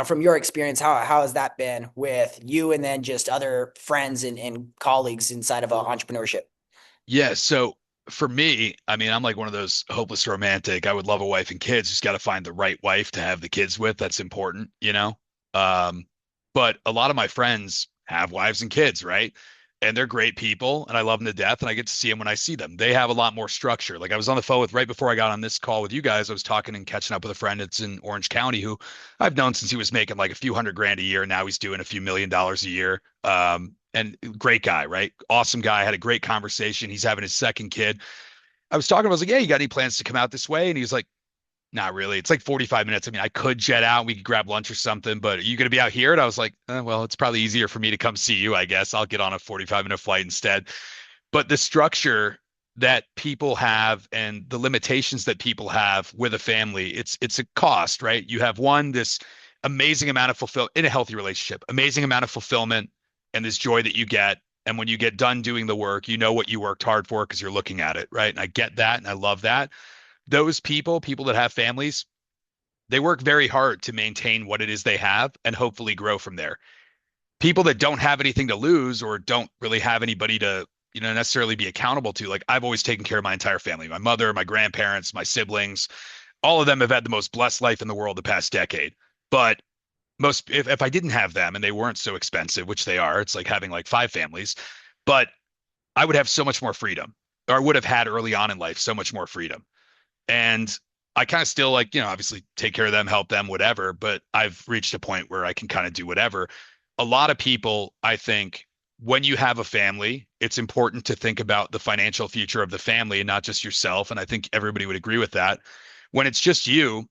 from your experience, how has that been with you and then just other friends and colleagues inside of entrepreneurship? Yeah. So for me, I mean, I'm like one of those hopeless romantic. I would love a wife and kids. Just got to find the right wife to have the kids with. That's important. Um, but a lot of my friends have wives and kids, right? And they're great people, and I love them to death, and I get to see them when I see them. They have a lot more structure. Like I was on the phone with right before I got on this call with you guys, I was talking and catching up with a friend that's in Orange County who I've known since he was making like a few hundred grand a year. Now he's doing a few $1 million a year. And great guy, right? Awesome guy. Had a great conversation. He's having his second kid. I was talking, I was like, yeah, you got any plans to come out this way? And he was like, not really. It's like 45 minutes. I mean, I could jet out. We could grab lunch or something, but are you going to be out here? And I was like, well, it's probably easier for me to come see you, I guess. I'll get on a 45-minute flight instead. But the structure that people have and the limitations that people have with a family, it's a cost, right? You have this amazing amount of fulfill in a healthy relationship, amazing amount of fulfillment and this joy that you get. And when you get done doing the work, you know what you worked hard for because you're looking at it, right? And I get that and I love that. Those people that have families, they work very hard to maintain what it is they have and hopefully grow from there. People that don't have anything to lose or don't really have anybody to, necessarily be accountable to, like I've always taken care of my entire family, my mother, my grandparents, my siblings, all of them have had the most blessed life in the world the past decade. But most if I didn't have them and they weren't so expensive, which they are, it's like having like five families, but I would have so much more freedom, or I would have had early on in life so much more freedom. And I kind of still like, obviously take care of them, help them, whatever, but I've reached a point where I can kind of do whatever. A lot of people, I think, when you have a family, it's important to think about the financial future of the family and not just yourself. And I think everybody would agree with that. When it's just you,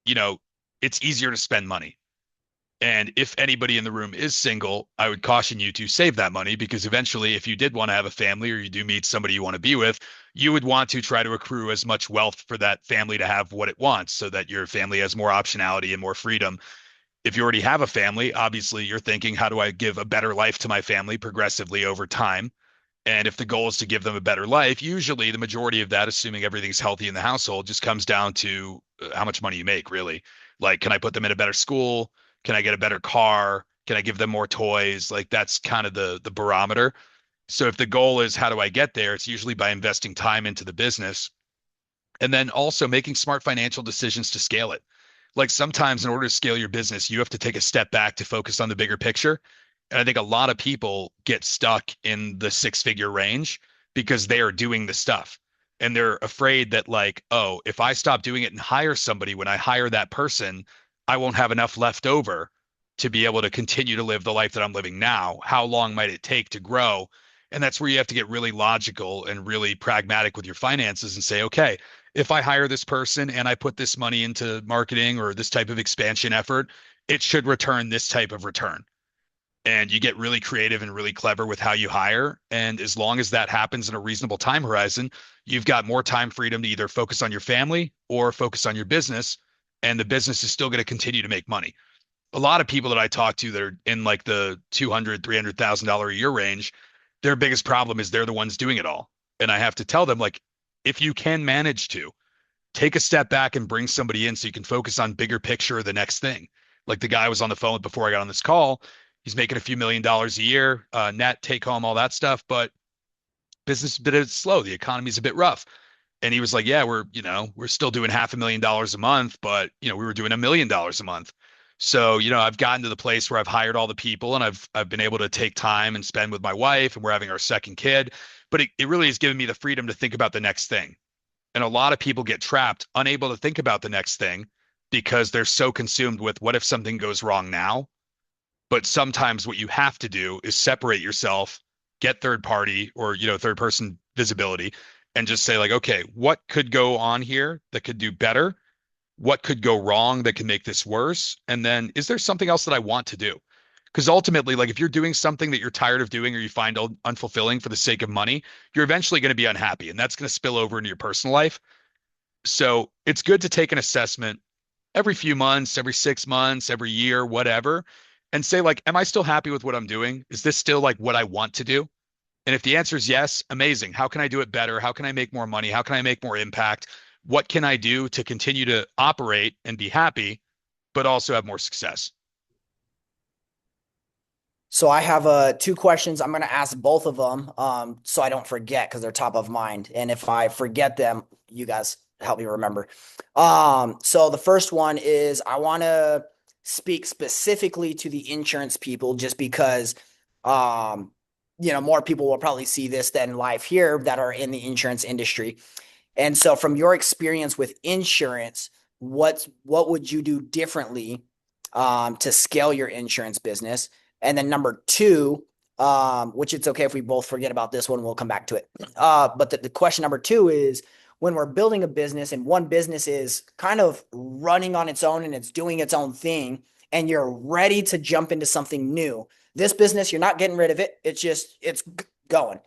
you know, it's easier to spend money. And if anybody in the room is single, I would caution you to save that money because eventually, if you did want to have a family or you do meet somebody you want to be with, you would want to try to accrue as much wealth for that family to have what it wants so that your family has more optionality and more freedom. If you already have a family, obviously you're thinking, how do I give a better life to my family progressively over time? And if the goal is to give them a better life, usually the majority of that, assuming everything's healthy in the household, just comes down to how much money you make, really. Like, can I put them in a better school? Can I get a better car? Can I give them more toys? Like that's kind of the barometer. So if the goal is how do I get there, it's usually by investing time into the business and then also making smart financial decisions to scale it. Like sometimes in order to scale your business, you have to take a step back to focus on the bigger picture. And I think a lot of people get stuck in the six-figure range because they are doing the stuff. And they're afraid that, like, oh, if I stop doing it and hire somebody, when I hire that person, I won't have enough left over to be able to continue to live the life that I'm living now. How long might it take to grow? And that's where you have to get really logical and really pragmatic with your finances and say, okay, if I hire this person and I put this money into marketing or this type of expansion effort, it should return this type of return. And you get really creative and really clever with how you hire. And as long as that happens in a reasonable time horizon, you've got more time freedom to either focus on your family or focus on your business. And the business is still going to continue to make money. A lot of people that I talk to that are in like the 200, $300,000 a year range, their biggest problem is they're the ones doing it all. And I have to tell them, like, if you can manage to take a step back and bring somebody in so you can focus on bigger picture of the next thing. Like the guy I was on the phone with before I got on this call, he's making a few $1 million a year, net take home, all that stuff, but business is a bit slow. The economy's a bit rough. And he was like, yeah, we're still doing $500,000 a month, but we were doing $1 million a month. So, I've gotten to the place where I've hired all the people and I've been able to take time and spend with my wife and we're having our second kid. But it really has given me the freedom to think about the next thing. And a lot of people get trapped, unable to think about the next thing because they're so consumed with what if something goes wrong now? But sometimes what you have to do is separate yourself, get third party or, third person visibility and just say like, okay, what could go on here that could do better? What could go wrong that can make this worse? And then is there something else that I want to do? Because ultimately, like if you're doing something that you're tired of doing or you find unfulfilling for the sake of money, you're eventually going to be unhappy and that's going to spill over into your personal life. So it's good to take an assessment every few months, every 6 months, every year, whatever, and say like, am I still happy with what I'm doing? Is this still like what I want to do? And if the answer is yes, amazing. How can I do it better? How can I make more money? How can I make more impact? What can I do to continue to operate and be happy, but also have more success? So I have two questions. I'm going to ask both of them so I don't forget because they're top of mind. And if I forget them, you guys help me remember. So the first one is I want to speak specifically to the insurance people just because more people will probably see this than live here that are in the insurance industry. And so from your experience with insurance, what would you do differently to scale your insurance business? And then number two, which it's okay if we both forget about this one, we'll come back to it. But the question number two is when we're building a business and one business is kind of running on its own and it's doing its own thing, and you're ready to jump into something new. This business, you're not getting rid of it. It's going.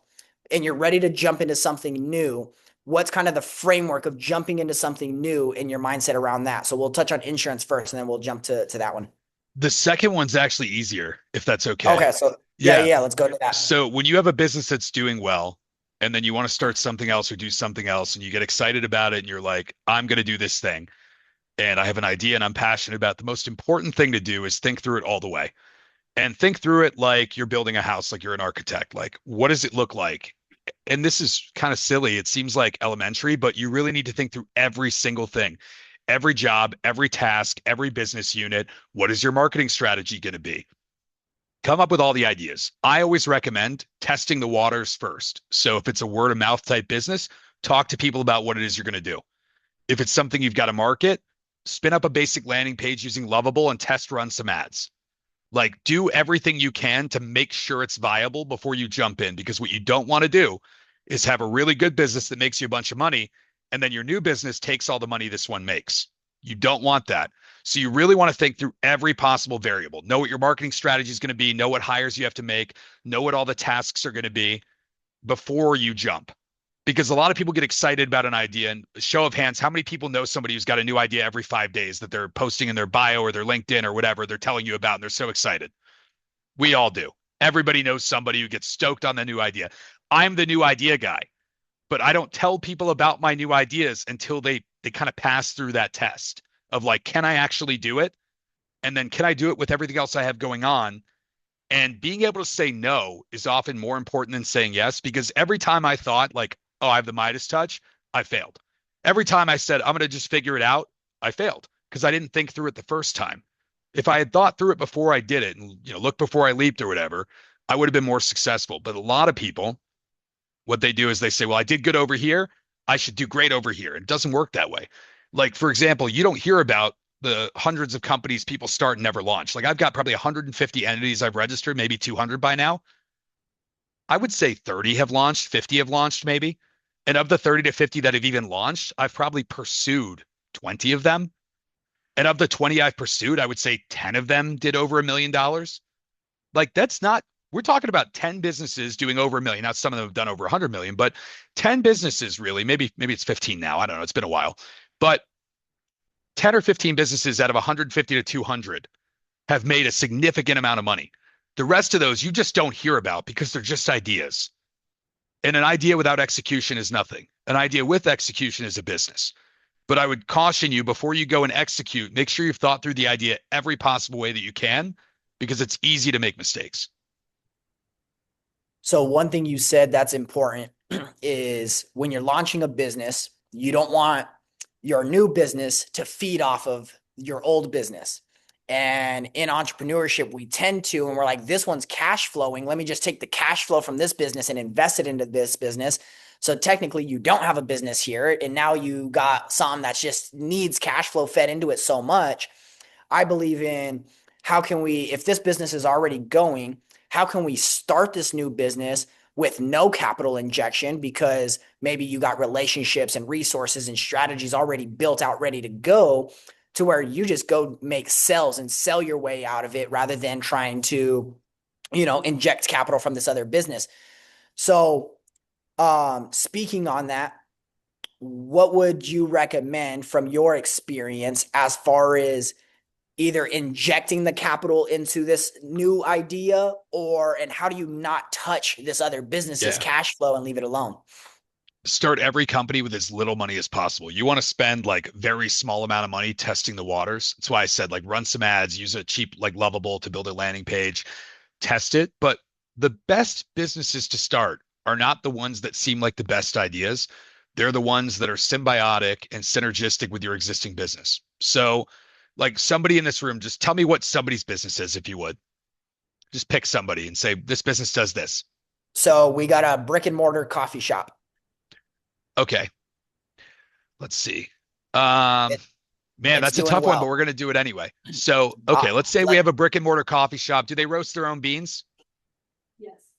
And you're ready to jump into something new. What's kind of the framework of jumping into something new in your mindset around that? So we'll touch on insurance first and then we'll jump to that one. The second one's actually easier, if that's okay. Okay, so yeah, Yeah. yeah, let's go to that. So when you have a business that's doing well, and then you want to start something else or do something else, and you get excited about it, and you're like, I'm going to do this thing, and I have an idea and I'm passionate about it, the most important thing to do is think through it all the way. And think through it like you're building a house, like you're an architect. Like, what does it look like? And this is kind of silly. It seems like elementary, but you really need to think through every single thing. every job, every task, every business unit. What is your marketing strategy going to be? Come up with all the ideas. I always recommend testing the waters first. So if it's a word of mouth type business, talk to people about what it is you're going to do. If it's something you've got to market, spin up a basic landing page using Lovable and test run some ads. Like do everything you can to make sure it's viable before you jump in, because what you don't want to do is have a really good business that makes you a bunch of money and then your new business takes all the money this one makes. You don't want that. So you really want to think through every possible variable. Know what your marketing strategy is going to be, know what hires you have to make, know what all the tasks are going to be before you jump. Because a lot of people get excited about an idea, and show of hands, how many people know somebody who's got a new idea every 5 days that they're posting in their bio or their LinkedIn or whatever they're telling you about, and they're so excited? We all do. Everybody knows somebody who gets stoked on the new idea. I'm the new idea guy, but I don't tell people about my new ideas until they kind of pass through that test of like, can I actually do it? And then can I do it with everything else I have going on? And being able to say no is often more important than saying yes, because every time I thought like, oh, I have the Midas touch, I failed. Every time I said, I'm going to just figure it out, I failed because I didn't think through it the first time. If I had thought through it before I did it and, look before I leaped or whatever, I would have been more successful. But a lot of people, what they do is they say, well, I did good over here. I should do great over here. It doesn't work that way. Like, for example, you don't hear about the hundreds of companies people start and never launch. Like I've got probably 150 entities I've registered, maybe 200 by now. I would say 30 have launched, 50 have launched maybe. And of the 30 to 50 that have even launched, I've probably pursued 20 of them. And of the 20 I've pursued, I would say 10 of them did over $1 million. Like that's not, we're talking about 10 businesses doing over 1 million. Now some of them have done over 100 million, but 10 businesses really, maybe it's 15 now. I don't know. It's been a while, but 10 or 15 businesses out of 150 to 200 have made a significant amount of money. The rest of those you just don't hear about because they're just ideas. And an idea without execution is nothing. An idea with execution is a business. But I would caution you before you go and execute, make sure you've thought through the idea every possible way that you can, because it's easy to make mistakes. So one thing you said that's important is when you're launching a business, you don't want your new business to feed off of your old business. And in entrepreneurship, we tend to, and we're like, this one's cash flowing. Let me just take the cash flow from this business and invest it into this business. So technically you don't have a business here. And now you got some that just needs cash flow fed into it so much. I believe in how can we, if this business is already going, how can we start this new business with no capital injection, because maybe you got relationships and resources and strategies already built out, ready to go, to where you just go make sales and sell your way out of it rather than trying to, inject capital from this other business. So, speaking on that, what would you recommend from your experience as far as either injecting the capital into this new idea, and how do you not touch this other business's Yeah. cash flow and leave it alone? Start every company with as little money as possible. You want to spend like very small amount of money testing the waters. That's why I said like run some ads, use a cheap like Lovable to build a landing page, test it. But the best businesses to start are not the ones that seem like the best ideas. They're the ones that are symbiotic and synergistic with your existing business. So like somebody in this room, just tell me what somebody's business is, if you would. Just pick somebody and say, this business does this. So we got a brick and mortar coffee shop. Okay, let's see. Um, It, Man, it's that's a doing tough one, but well. we're going to do it anyway. So, Uh, okay, let's say we let, have a brick and mortar coffee shop. Do they roast their own beans?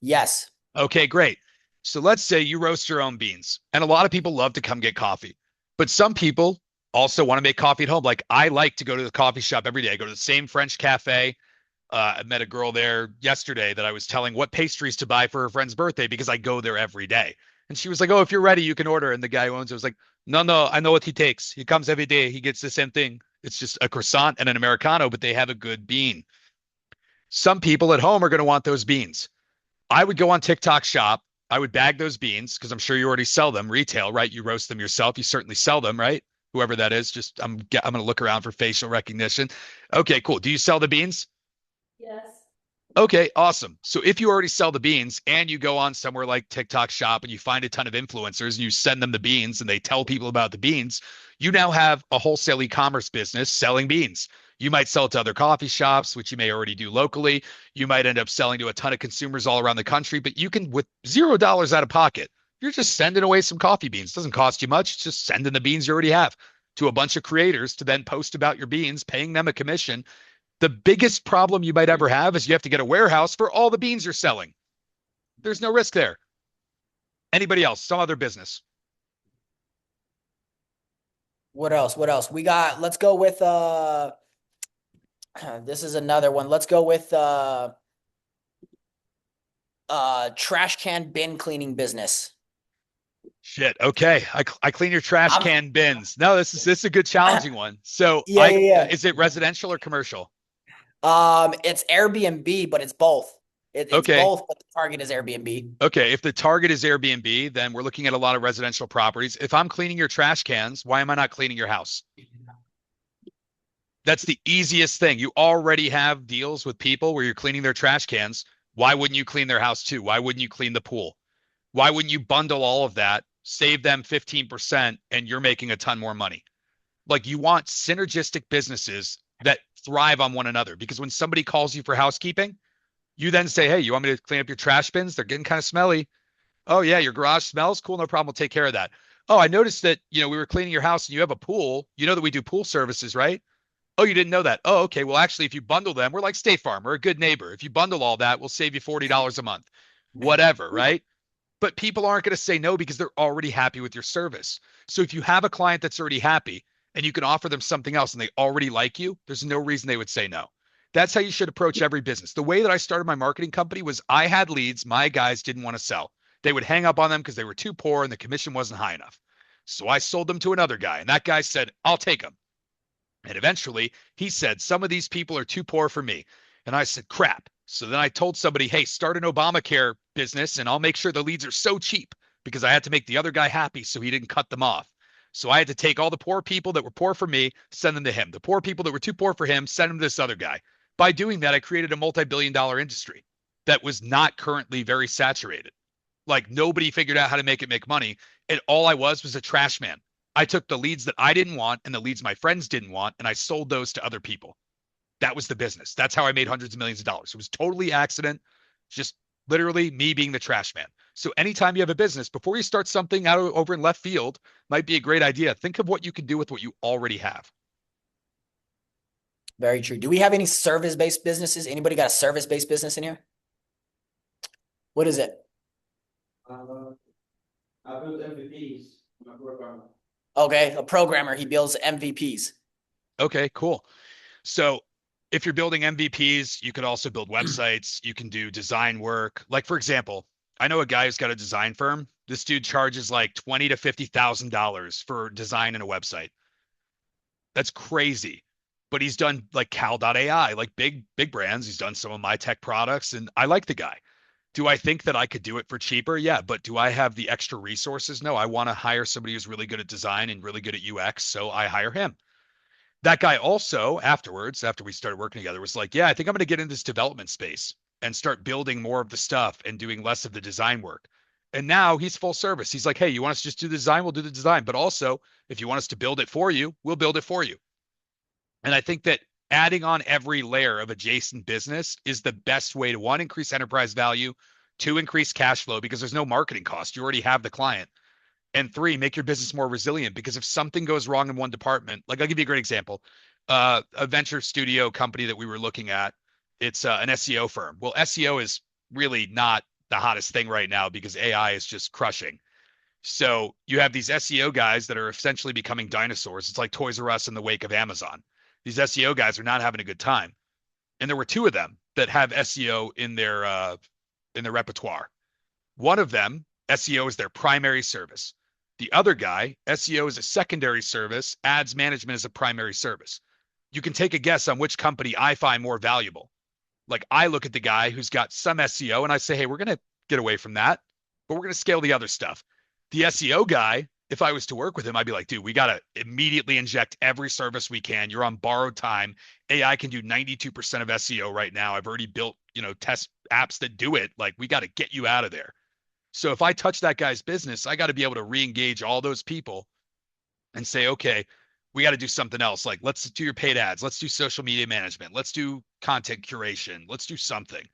yes. Okay, great. So let's say you roast your own beans, and a lot of people love to come get coffee, but some people also want to make coffee at home. Like I like to go to the coffee shop every day. I go to the same French cafe. I met a girl there yesterday that I was telling what pastries to buy for her friend's birthday because I go there every day. And she was like, "Oh, if you're ready, you can order." And the guy who owns it was like, "No, no, I know what he takes. He comes every day. He gets the same thing. It's just a croissant and an Americano, but they have a good bean." Some people at home are going to want those beans. I would go on TikTok shop. I would bag those beans because I'm sure you already sell them retail, right? You roast them yourself. You certainly sell them, right? Whoever that is, just I'm going to look around for facial recognition. Okay, cool. Do you sell the beans? Okay, awesome. So if you already sell the beans and you go on somewhere like TikTok Shop and you find a ton of influencers and you send them the beans and they tell people about the beans, you now have a wholesale e-commerce business selling beans. You might sell it to other coffee shops, which you may already do locally. You might end up selling to a ton of consumers all around the country, but you can, with $0 out of pocket, you're just sending away some coffee beans. It doesn't cost you much. It's just sending the beans you already have to a bunch of creators to then post about your beans, paying them a commission. The biggest problem you might ever have is you have to get a warehouse for all the beans you're selling. There's no risk there. Anybody else? Some other business. What else? What else? We got, let's go with this is another one. Let's go with trash can bin cleaning business. Shit. Okay. I clean your trash I'm can bins. No, this is a good challenging one. So yeah, yeah, is it residential or commercial? yeah. It's Airbnb, but it's both. It's Okay. both, but the target is Airbnb. Okay. If the target is Airbnb, then we're looking at a lot of residential properties. If I'm cleaning your trash cans, why am I not cleaning your house? That's the easiest thing. You already have deals with people where you're cleaning their trash cans. Why wouldn't you clean their house too? Why wouldn't you clean the pool? Why wouldn't you bundle all of that, save them 15%, and you're making a ton more money? Like you want synergistic businesses that thrive on one another. Because when somebody calls you for housekeeping, you then say, hey, you want me to clean up your trash bins? They're getting kind of smelly. Oh, yeah, your garage smells. Cool, no problem. We'll take care of that. Oh, I noticed that, we were cleaning your house and you have a pool. You know that we do pool services, right? Oh, you didn't know that. Oh, okay. Well, actually, if you bundle them, we're like State Farm. We're a good neighbor. If you bundle all that, we'll save you $40 a month. Whatever, right? But people aren't going to say no because they're already happy with your service. So if you have a client that's already happy and you can offer them something else and they already like you, there's no reason they would say no. That's how you should approach every business. The way that I started my marketing company was I had leads my guys didn't want to sell. They would hang up on them because they were too poor and the commission wasn't high enough. So I sold them to another guy and that guy said, I'll take them. And eventually he said, some of these people are too poor for me. And I said, crap. So then I told somebody, hey, start an Obamacare business and I'll make sure the leads are so cheap because I had to make the other guy happy so he didn't cut them off. So I had to take all the poor people that were poor for me, send them to him. The poor people that were too poor for him, send them to this other guy. By doing that, I created a multi-billion-dollar industry that was not currently very saturated. Like nobody figured out how to make it make money. And all I was a trash man. I took the leads that I didn't want and the leads my friends didn't want, and I sold those to other people. That was the business. That's how I made hundreds of millions of dollars. It was totally accident, just literally me being the trash man. So anytime you have a business, before you start something over in left field, might be a great idea. Think of what you can do with what you already have. Very true. Do we have any service-based businesses? Anybody got a service-based business in here? What is it? Uh, I built MVPs. I'm a programmer. Okay, a programmer. He builds MVPs. Okay, cool. So if you're building MVPs, you could also build websites. You can do design work. Like for example, I know a guy who's got a design firm. This dude charges like $20,000 to $50,000 for design in a website. That's crazy. But he's done like Cal.ai, like big brands. He's done some of my tech products, and I like the guy. Do I think that I could do it for cheaper? Yeah, but do I have the extra resources? No, I want to hire somebody who's really good at design and really good at UX, so I hire him. That guy also afterwards, after we started working together, was like, yeah, I think I'm going to get in this development space and start building more of the stuff and doing less of the design work. And now he's full service. He's like, hey, you want us to just do the design? We'll do the design. But also, if you want us to build it for you, we'll build it for you. And I think that adding on every layer of adjacent business is the best way to one, increase enterprise value, two, increase cash flow because there's no marketing cost. You already have the client. And three, make your business more resilient because if something goes wrong in one department, like I'll give you a great example. A venture studio company that we were looking at, it's an SEO firm. Well, SEO is really not the hottest thing right now because AI is just crushing. So you have these SEO guys that are essentially becoming dinosaurs. It's like Toys R Us in the wake of Amazon. These SEO guys are not having a good time. And there were two of them that have SEO in their repertoire. One of them, SEO is their primary service. The other guy, SEO is a secondary service, ads management is a primary service. You can take a guess on which company I find more valuable. Like I look at the guy who's got some SEO and I say, hey, we're going to get away from that, but we're going to scale the other stuff. The SEO guy If I was to work with him, I'd be like, dude, we got to immediately inject every service we can. You're on borrowed time. AI can do 92% of SEO right now. I've already built, test apps that do it. Like, we got to get you out of there. So if I touch that guy's business, I got to be able to re-engage all those people and say, okay, we got to do something else. Like, let's do your paid ads. Let's do social media management. Let's do content curation. Let's do something.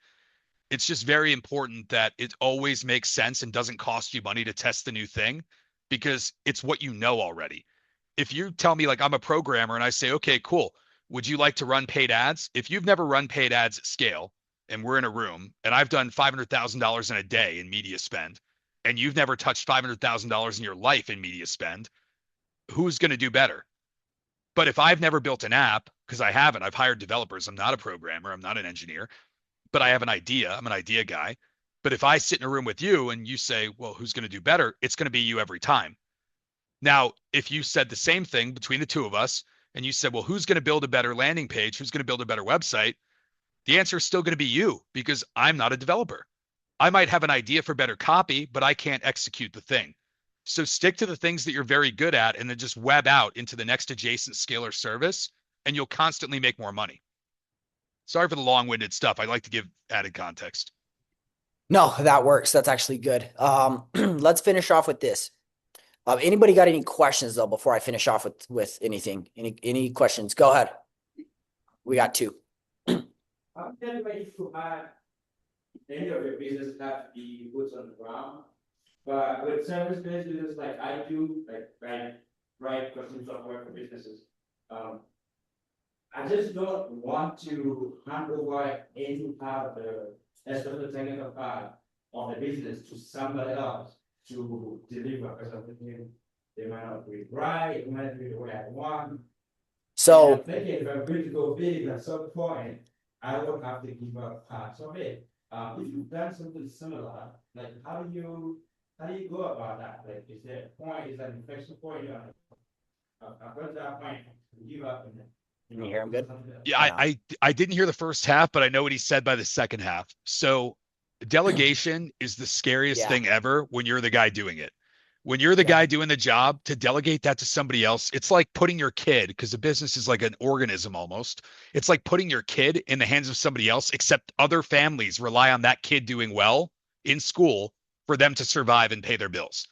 It's just very important that it always makes sense and doesn't cost you money to test the new thing because it's what you know already. If you tell me, like, I'm a programmer and I say, okay, cool, would you like to run paid ads? If you've never run paid ads at scale and we're in a room and I've done $500,000 in a day in media spend and you've never touched $500,000 in your life in media spend, who's going to do better? But if I've never built an app, because I haven't, I've hired developers. I'm not a programmer. I'm not an engineer, but I have an idea. I'm an idea guy. But if I sit in a room with you and you say, well, who's going to do better? It's going to be you every time. Now, if you said the same thing between the two of us and you said, well, who's going to build a better landing page? Who's going to build a better website? The answer is still going to be you because I'm not a developer. I might have an idea for better copy, but I can't execute the thing. So stick to the things that you're very good at and then just web out into the next adjacent skill or service, and you'll constantly make more money. Sorry for the long-winded stuff. I like to give added context. No, that works. That's actually good. Let's finish off with this. Anybody got any questions though before I finish off with anything? Any questions? Go ahead. We got two. I'm telling you, if you had any of your business have to be boots on the ground, but with service-based business like I do, like I write custom software for businesses, I just don't want to hand over any part of the, especially the technical part of the business to somebody else to deliver, because I'm thinking they might not do it right, it might not be the way I want. So I'm thinking if I'm going to go big at some point, I will have to give up parts of it. If you've done something similar, like how do you go about that? Like, is there a point, is that an inflection point? I've got to that point, give up and can you hear him good? Yeah, I didn't hear the first half, but I know what he said by the second half. So delegation is the scariest thing ever when you're the guy doing it. When you're the guy doing the job, to delegate that to somebody else, it's like putting your kid, because the business is like an organism almost. It's like putting your kid in the hands of somebody else, except other families rely on that kid doing well in school for them to survive and pay their bills.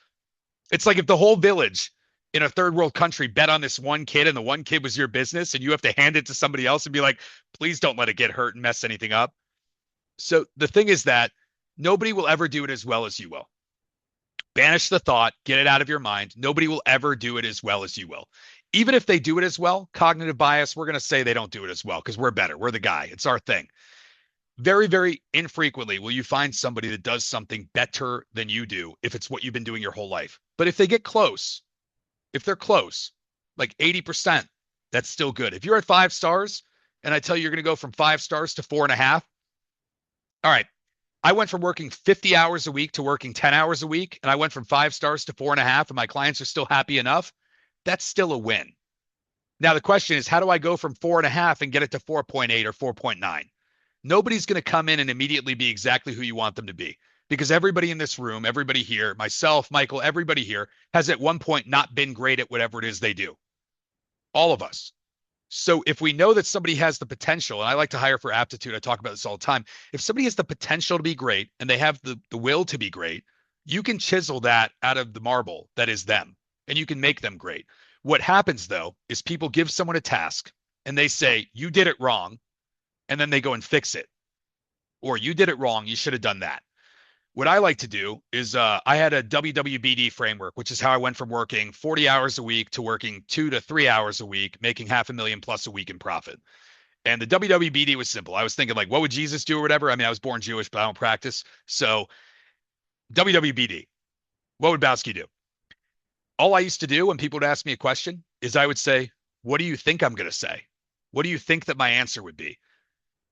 It's like if the whole village in a third world country bet on this one kid and the one kid was your business and you have to hand it to somebody else and be like, please don't let it get hurt and mess anything up. So the thing is that nobody will ever do it as well as you will. Banish the thought, get it out of your mind. Nobody will ever do it as well as you will. Even if they do it as well, cognitive bias, we're going to say they don't do it as well because we're better. We're the guy. It's our thing. Very, very infrequently will you find somebody that does something better than you do if it's what you've been doing your whole life. But if they get close, if they're close, like 80%, that's still good. If you're at 5 stars and I tell you you're going to go from 5 stars to 4.5, all right, I went from working 50 hours a week to working 10 hours a week, and I went from 5 stars to 4.5, and my clients are still happy enough. That's still a win. Now, the question is, how do I go from 4.5 and get it to 4.8 or 4.9? Nobody's going to come in and immediately be exactly who you want them to be, because everybody in this room, everybody here, myself, Michael, everybody here has at one point not been great at whatever it is they do. All of us. So if we know that somebody has the potential, and I like to hire for aptitude, I talk about this all the time. If somebody has the potential to be great and they have the will to be great, you can chisel that out of the marble that is them, and you can make them great. What happens though is people give someone a task and they say, you did it wrong. And then they go and fix it. Or you did it wrong. You should have done that. What I like to do is I had a WWBD framework, which is how I went from working 40 hours a week to working 2 to 3 hours a week, making $500,000 plus a week in profit. And the WWBD was simple. I was thinking like, what would Jesus do or whatever? I mean, I was born Jewish, but I don't practice. So WWBD, what would Bowski do? All I used to do when people would ask me a question is I would say, what do you think I'm going to say? What do you think that my answer would be?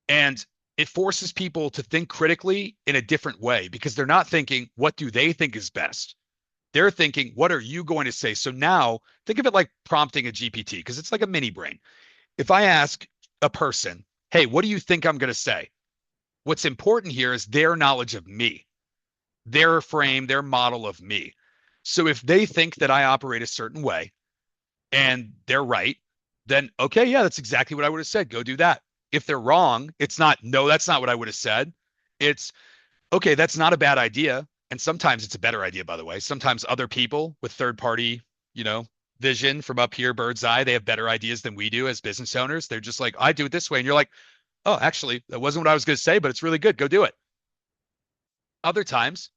And it forces people to think critically in a different way because they're not thinking, what do they think is best? They're thinking, what are you going to say? So now think of it like prompting a GPT because it's like a mini brain. If I ask a person, hey, what do you think I'm going to say? What's important here is their knowledge of me, their frame, their model of me. So if they think that I operate a certain way and they're right, then okay, yeah, that's exactly what I would have said. Go do that. If they're wrong, it's not, no, that's not what I would have said. It's, okay, that's not a bad idea. And sometimes it's a better idea, by the way. Sometimes other people with third party, you know, vision from up here, bird's eye, they have better ideas than we do as business owners. They're just like, I do it this way. And you're like, oh, actually, that wasn't what I was going to say, but it's really good. Go do it. Other times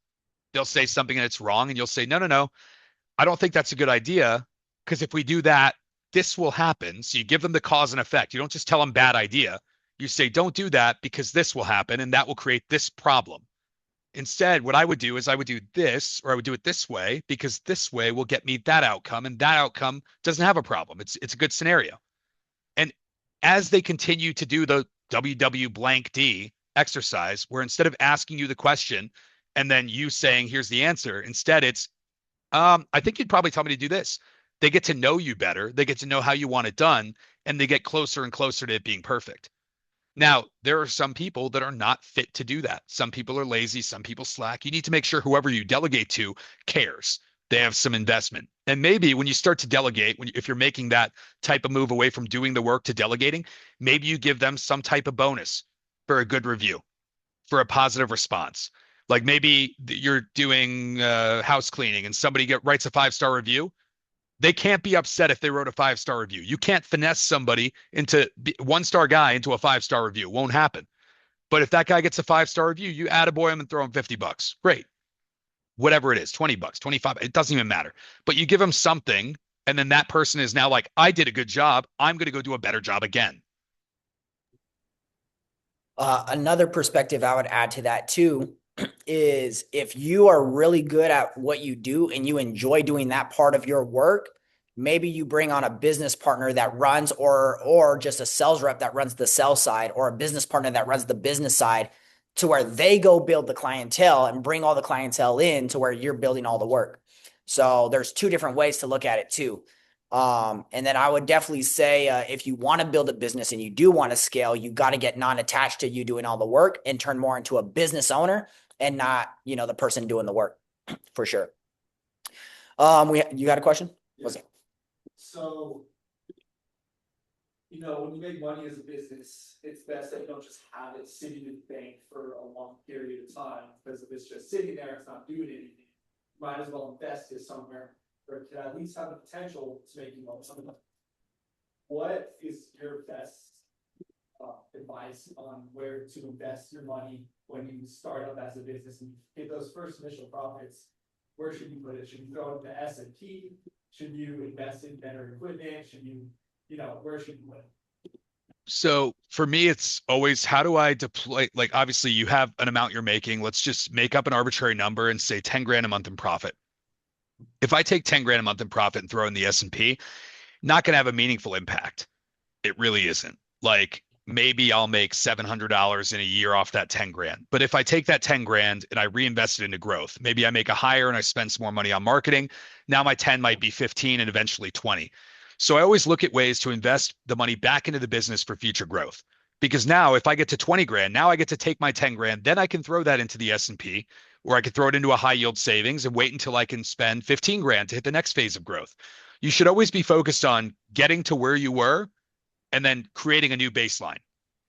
they'll say something and it's wrong. And you'll say, no, no, no, I don't think that's a good idea. Because if we do that, this will happen. So you give them the cause and effect. You don't just tell them bad idea. You say, don't do that because this will happen and that will create this problem. Instead, what I would do is I would do this, or I would do it this way, because this way will get me that outcome, and that outcome doesn't have a problem. It's a good scenario. And as they continue to do the WW blank D exercise, where instead of asking you the question and then you saying, here's the answer, instead it's, I think you'd probably tell me to do this. They get to know you better. They get to know how you want it done, and they get closer and closer to it being perfect. Now, there are some people that are not fit to do that. Some people are lazy, some people slack. You need to make sure whoever you delegate to cares. They have some investment. And maybe when you start to delegate, if you're making that type of move away from doing the work to delegating, maybe you give them some type of bonus for a good review, for a positive response. Like maybe you're doing house cleaning and somebody writes a 5-star review. They can't be upset if they wrote a 5-star review. You can't finesse somebody into 1-star guy into a 5-star review. It won't happen. But if that guy gets a 5-star review, you attaboy him and throw him $50. Great. Whatever it is, $20, 25, it doesn't even matter. But you give him something, and then that person is now like, I did a good job. I'm going to go do a better job again. Another perspective I would add to that too is if you are really good at what you do and you enjoy doing that part of your work, maybe you bring on a business partner that runs or just a sales rep that runs the sales side, or a business partner that runs the business side, to where they go build the clientele and bring all the clientele in to where you're building all the work. So there's two different ways to look at it too. And then I would definitely say if you want to build a business and you do want to scale, you got to get non-attached to you doing all the work and turn more into a business owner and not, the person doing the work for sure. You got a question? Yeah. So, when you make money as a business, it's best that you don't just have it sitting in the bank for a long period of time, because if it's just sitting there, it's not doing anything. You might as well invest it somewhere where it can at least have the potential to make you money. What is your best advice on where to invest your money when you start up as a business and get those first initial profits? Where should you put it? Should you throw it into S&P? Should you invest in better equipment? Should you, where should you put it? So for me, it's always, how do I deploy? Like, obviously you have an amount you're making. Let's just make up an arbitrary number and say 10 grand a month in profit. If I take 10 grand a month in profit and throw in the S&P, not going to have a meaningful impact. It really isn't. Like, maybe I'll make $700 in a year off that 10 grand. But if I take that 10 grand and I reinvest it into growth, maybe I make a hire and I spend some more money on marketing. Now my 10 might be 15 and eventually 20. So I always look at ways to invest the money back into the business for future growth. Because now if I get to 20 grand, now I get to take my 10 grand, then I can throw that into the S&P, or I could throw it into a high yield savings and wait until I can spend 15 grand to hit the next phase of growth. You should always be focused on getting to where you were and then creating a new baseline.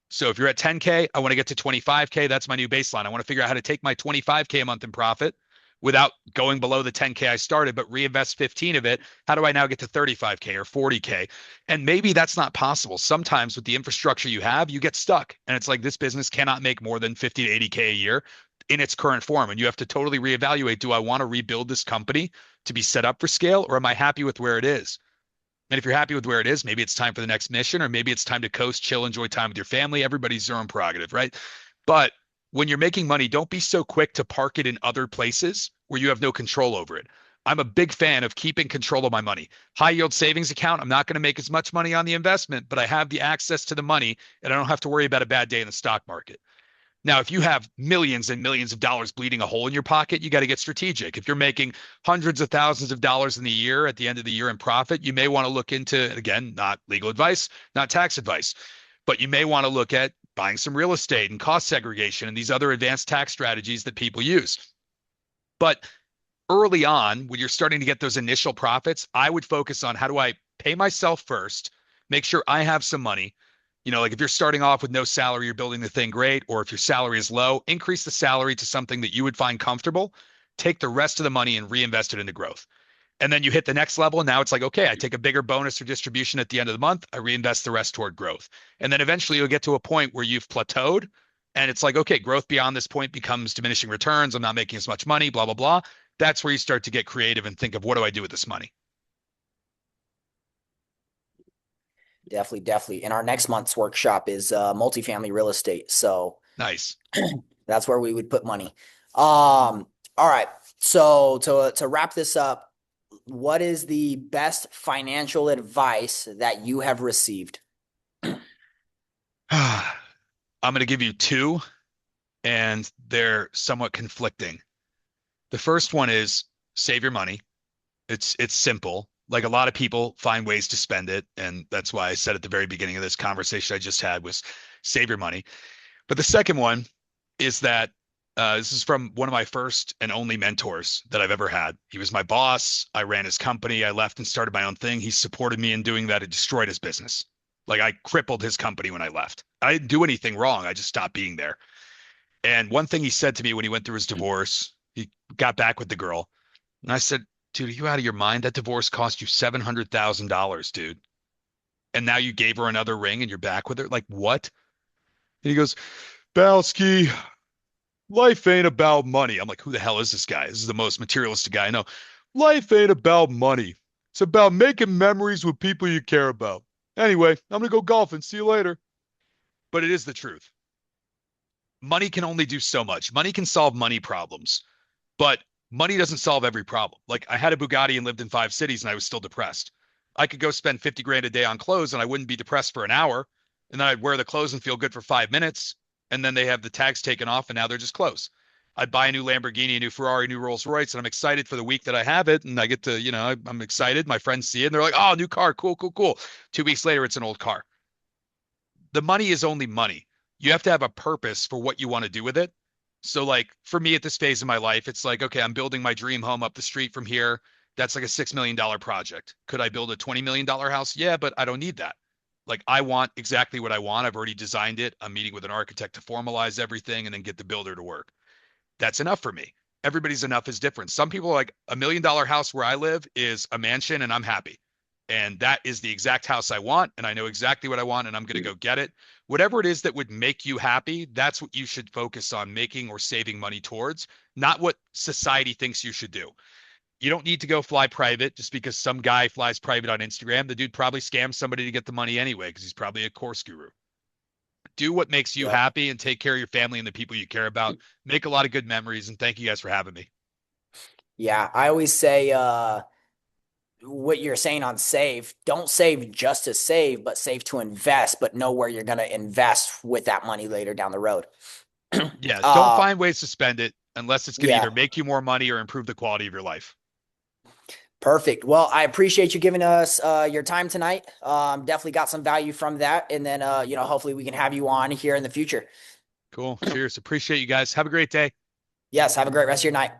So if you're at 10K, I want to get to 25K. That's my new baseline. I want to figure out how to take my 25K a month in profit without going below the 10K I started, but reinvest 15 of it. How do I now get to 35K or 40K? And maybe that's not possible. Sometimes with the infrastructure you have, you get stuck. And it's like, this business cannot make more than 50 to 80K a year in its current form. And you have to totally reevaluate, do I want to rebuild this company to be set up for scale, or am I happy with where it is? And if you're happy with where it is, maybe it's time for the next mission, or maybe it's time to coast, chill, enjoy time with your family. Everybody's their own prerogative, right? But when you're making money, don't be so quick to park it in other places where you have no control over it. I'm a big fan of keeping control of my money. High yield savings account, I'm not going to make as much money on the investment, but I have the access to the money and I don't have to worry about a bad day in the stock market. Now, if you have millions and millions of dollars bleeding a hole in your pocket, you got to get strategic. If you're making hundreds of thousands of dollars in the year at the end of the year in profit, you may want to look into, again, not legal advice, not tax advice, but you may want to look at buying some real estate and cost segregation and these other advanced tax strategies that people use. But early on, when you're starting to get those initial profits, I would focus on how do I pay myself first, make sure I have some money. Like if you're starting off with no salary, you're building the thing great. Or if your salary is low, increase the salary to something that you would find comfortable. Take the rest of the money and reinvest it into growth. And then you hit the next level. And now it's like, okay, I take a bigger bonus or distribution at the end of the month. I reinvest the rest toward growth. And then eventually you'll get to a point where you've plateaued. And it's like, okay, growth beyond this point becomes diminishing returns. I'm not making as much money, blah, blah, blah. That's where you start to get creative and think of what do I do with this money? Definitely, definitely. And our next month's workshop is multifamily real estate. So Nice. that's where we would put money. All right. So to wrap this up, what is the best financial advice that you have received? I'm going to give you two, and they're somewhat conflicting. The first one is save your money. It's simple. Like a lot of people find ways to spend it, and that's why I said at the very beginning of this conversation I just had was save your money. But the second one is that this is from one of my first and only mentors that I've ever had. He was my boss. I ran his company. I left and started my own thing. He supported me in doing that. It destroyed his business. Like I crippled his company when I left. I didn't do anything wrong. I just stopped being there. And one thing he said to me when he went through his divorce, he got back with the girl. And I said, dude, are you out of your mind? That divorce cost you $700,000, dude. And now you gave her another ring and you're back with her? Like, what? And he goes, Balski, life ain't about money. I'm like, who the hell is this guy? This is the most materialistic guy I know. Life ain't about money. It's about making memories with people you care about. Anyway, I'm going to go golfing. See you later. But it is the truth. Money can only do so much. Money can solve money problems, but money doesn't solve every problem. Like I had a Bugatti and lived in 5 cities and I was still depressed. I could go spend 50 grand a day on clothes and I wouldn't be depressed for an hour. And then I'd wear the clothes and feel good for 5 minutes. And then they have the tags taken off and now they're just clothes. I'd buy a new Lamborghini, a new Ferrari, a new Rolls Royce, and I'm excited for the week that I have it. And I get to, I'm excited. My friends see it and they're like, oh, new car. Cool, cool, cool. 2 weeks later, it's an old car. The money is only money. You have to have a purpose for what you want to do with it. So like for me at this phase of my life, it's like, okay, I'm building my dream home up the street from here. That's like a $6 million project. Could I build a $20 million house? Yeah, but I don't need that. Like I want exactly what I want. I've already designed it. I'm meeting with an architect to formalize everything and then get the builder to work. That's enough for me. Everybody's enough is different. Some people are like $1 million house where I live is a mansion and I'm happy. And that is the exact house I want. And I know exactly what I want and I'm going to go get it. Whatever it is that would make you happy, that's what you should focus on making or saving money towards, not what society thinks you should do. You don't need to go fly private just because some guy flies private on Instagram. The dude probably scams somebody to get the money anyway because he's probably a course guru. Do what makes you Yep. happy and take care of your family and the people you care about. Make a lot of good memories. And thank you guys for having me. Yeah, I always say what you're saying on save, don't save just to save, but save to invest, but know where you're going to invest with that money later down the road. Yeah, don't Uh, find ways to spend it unless it's going to either yeah, make you more money or improve the quality of your life. perfect. Well, I appreciate you giving us your time tonight. Definitely got some value from that. And then, hopefully we can have you on here in the future. Cool. Cheers. Appreciate you guys. Have a great day. Yes, have a great rest of your night.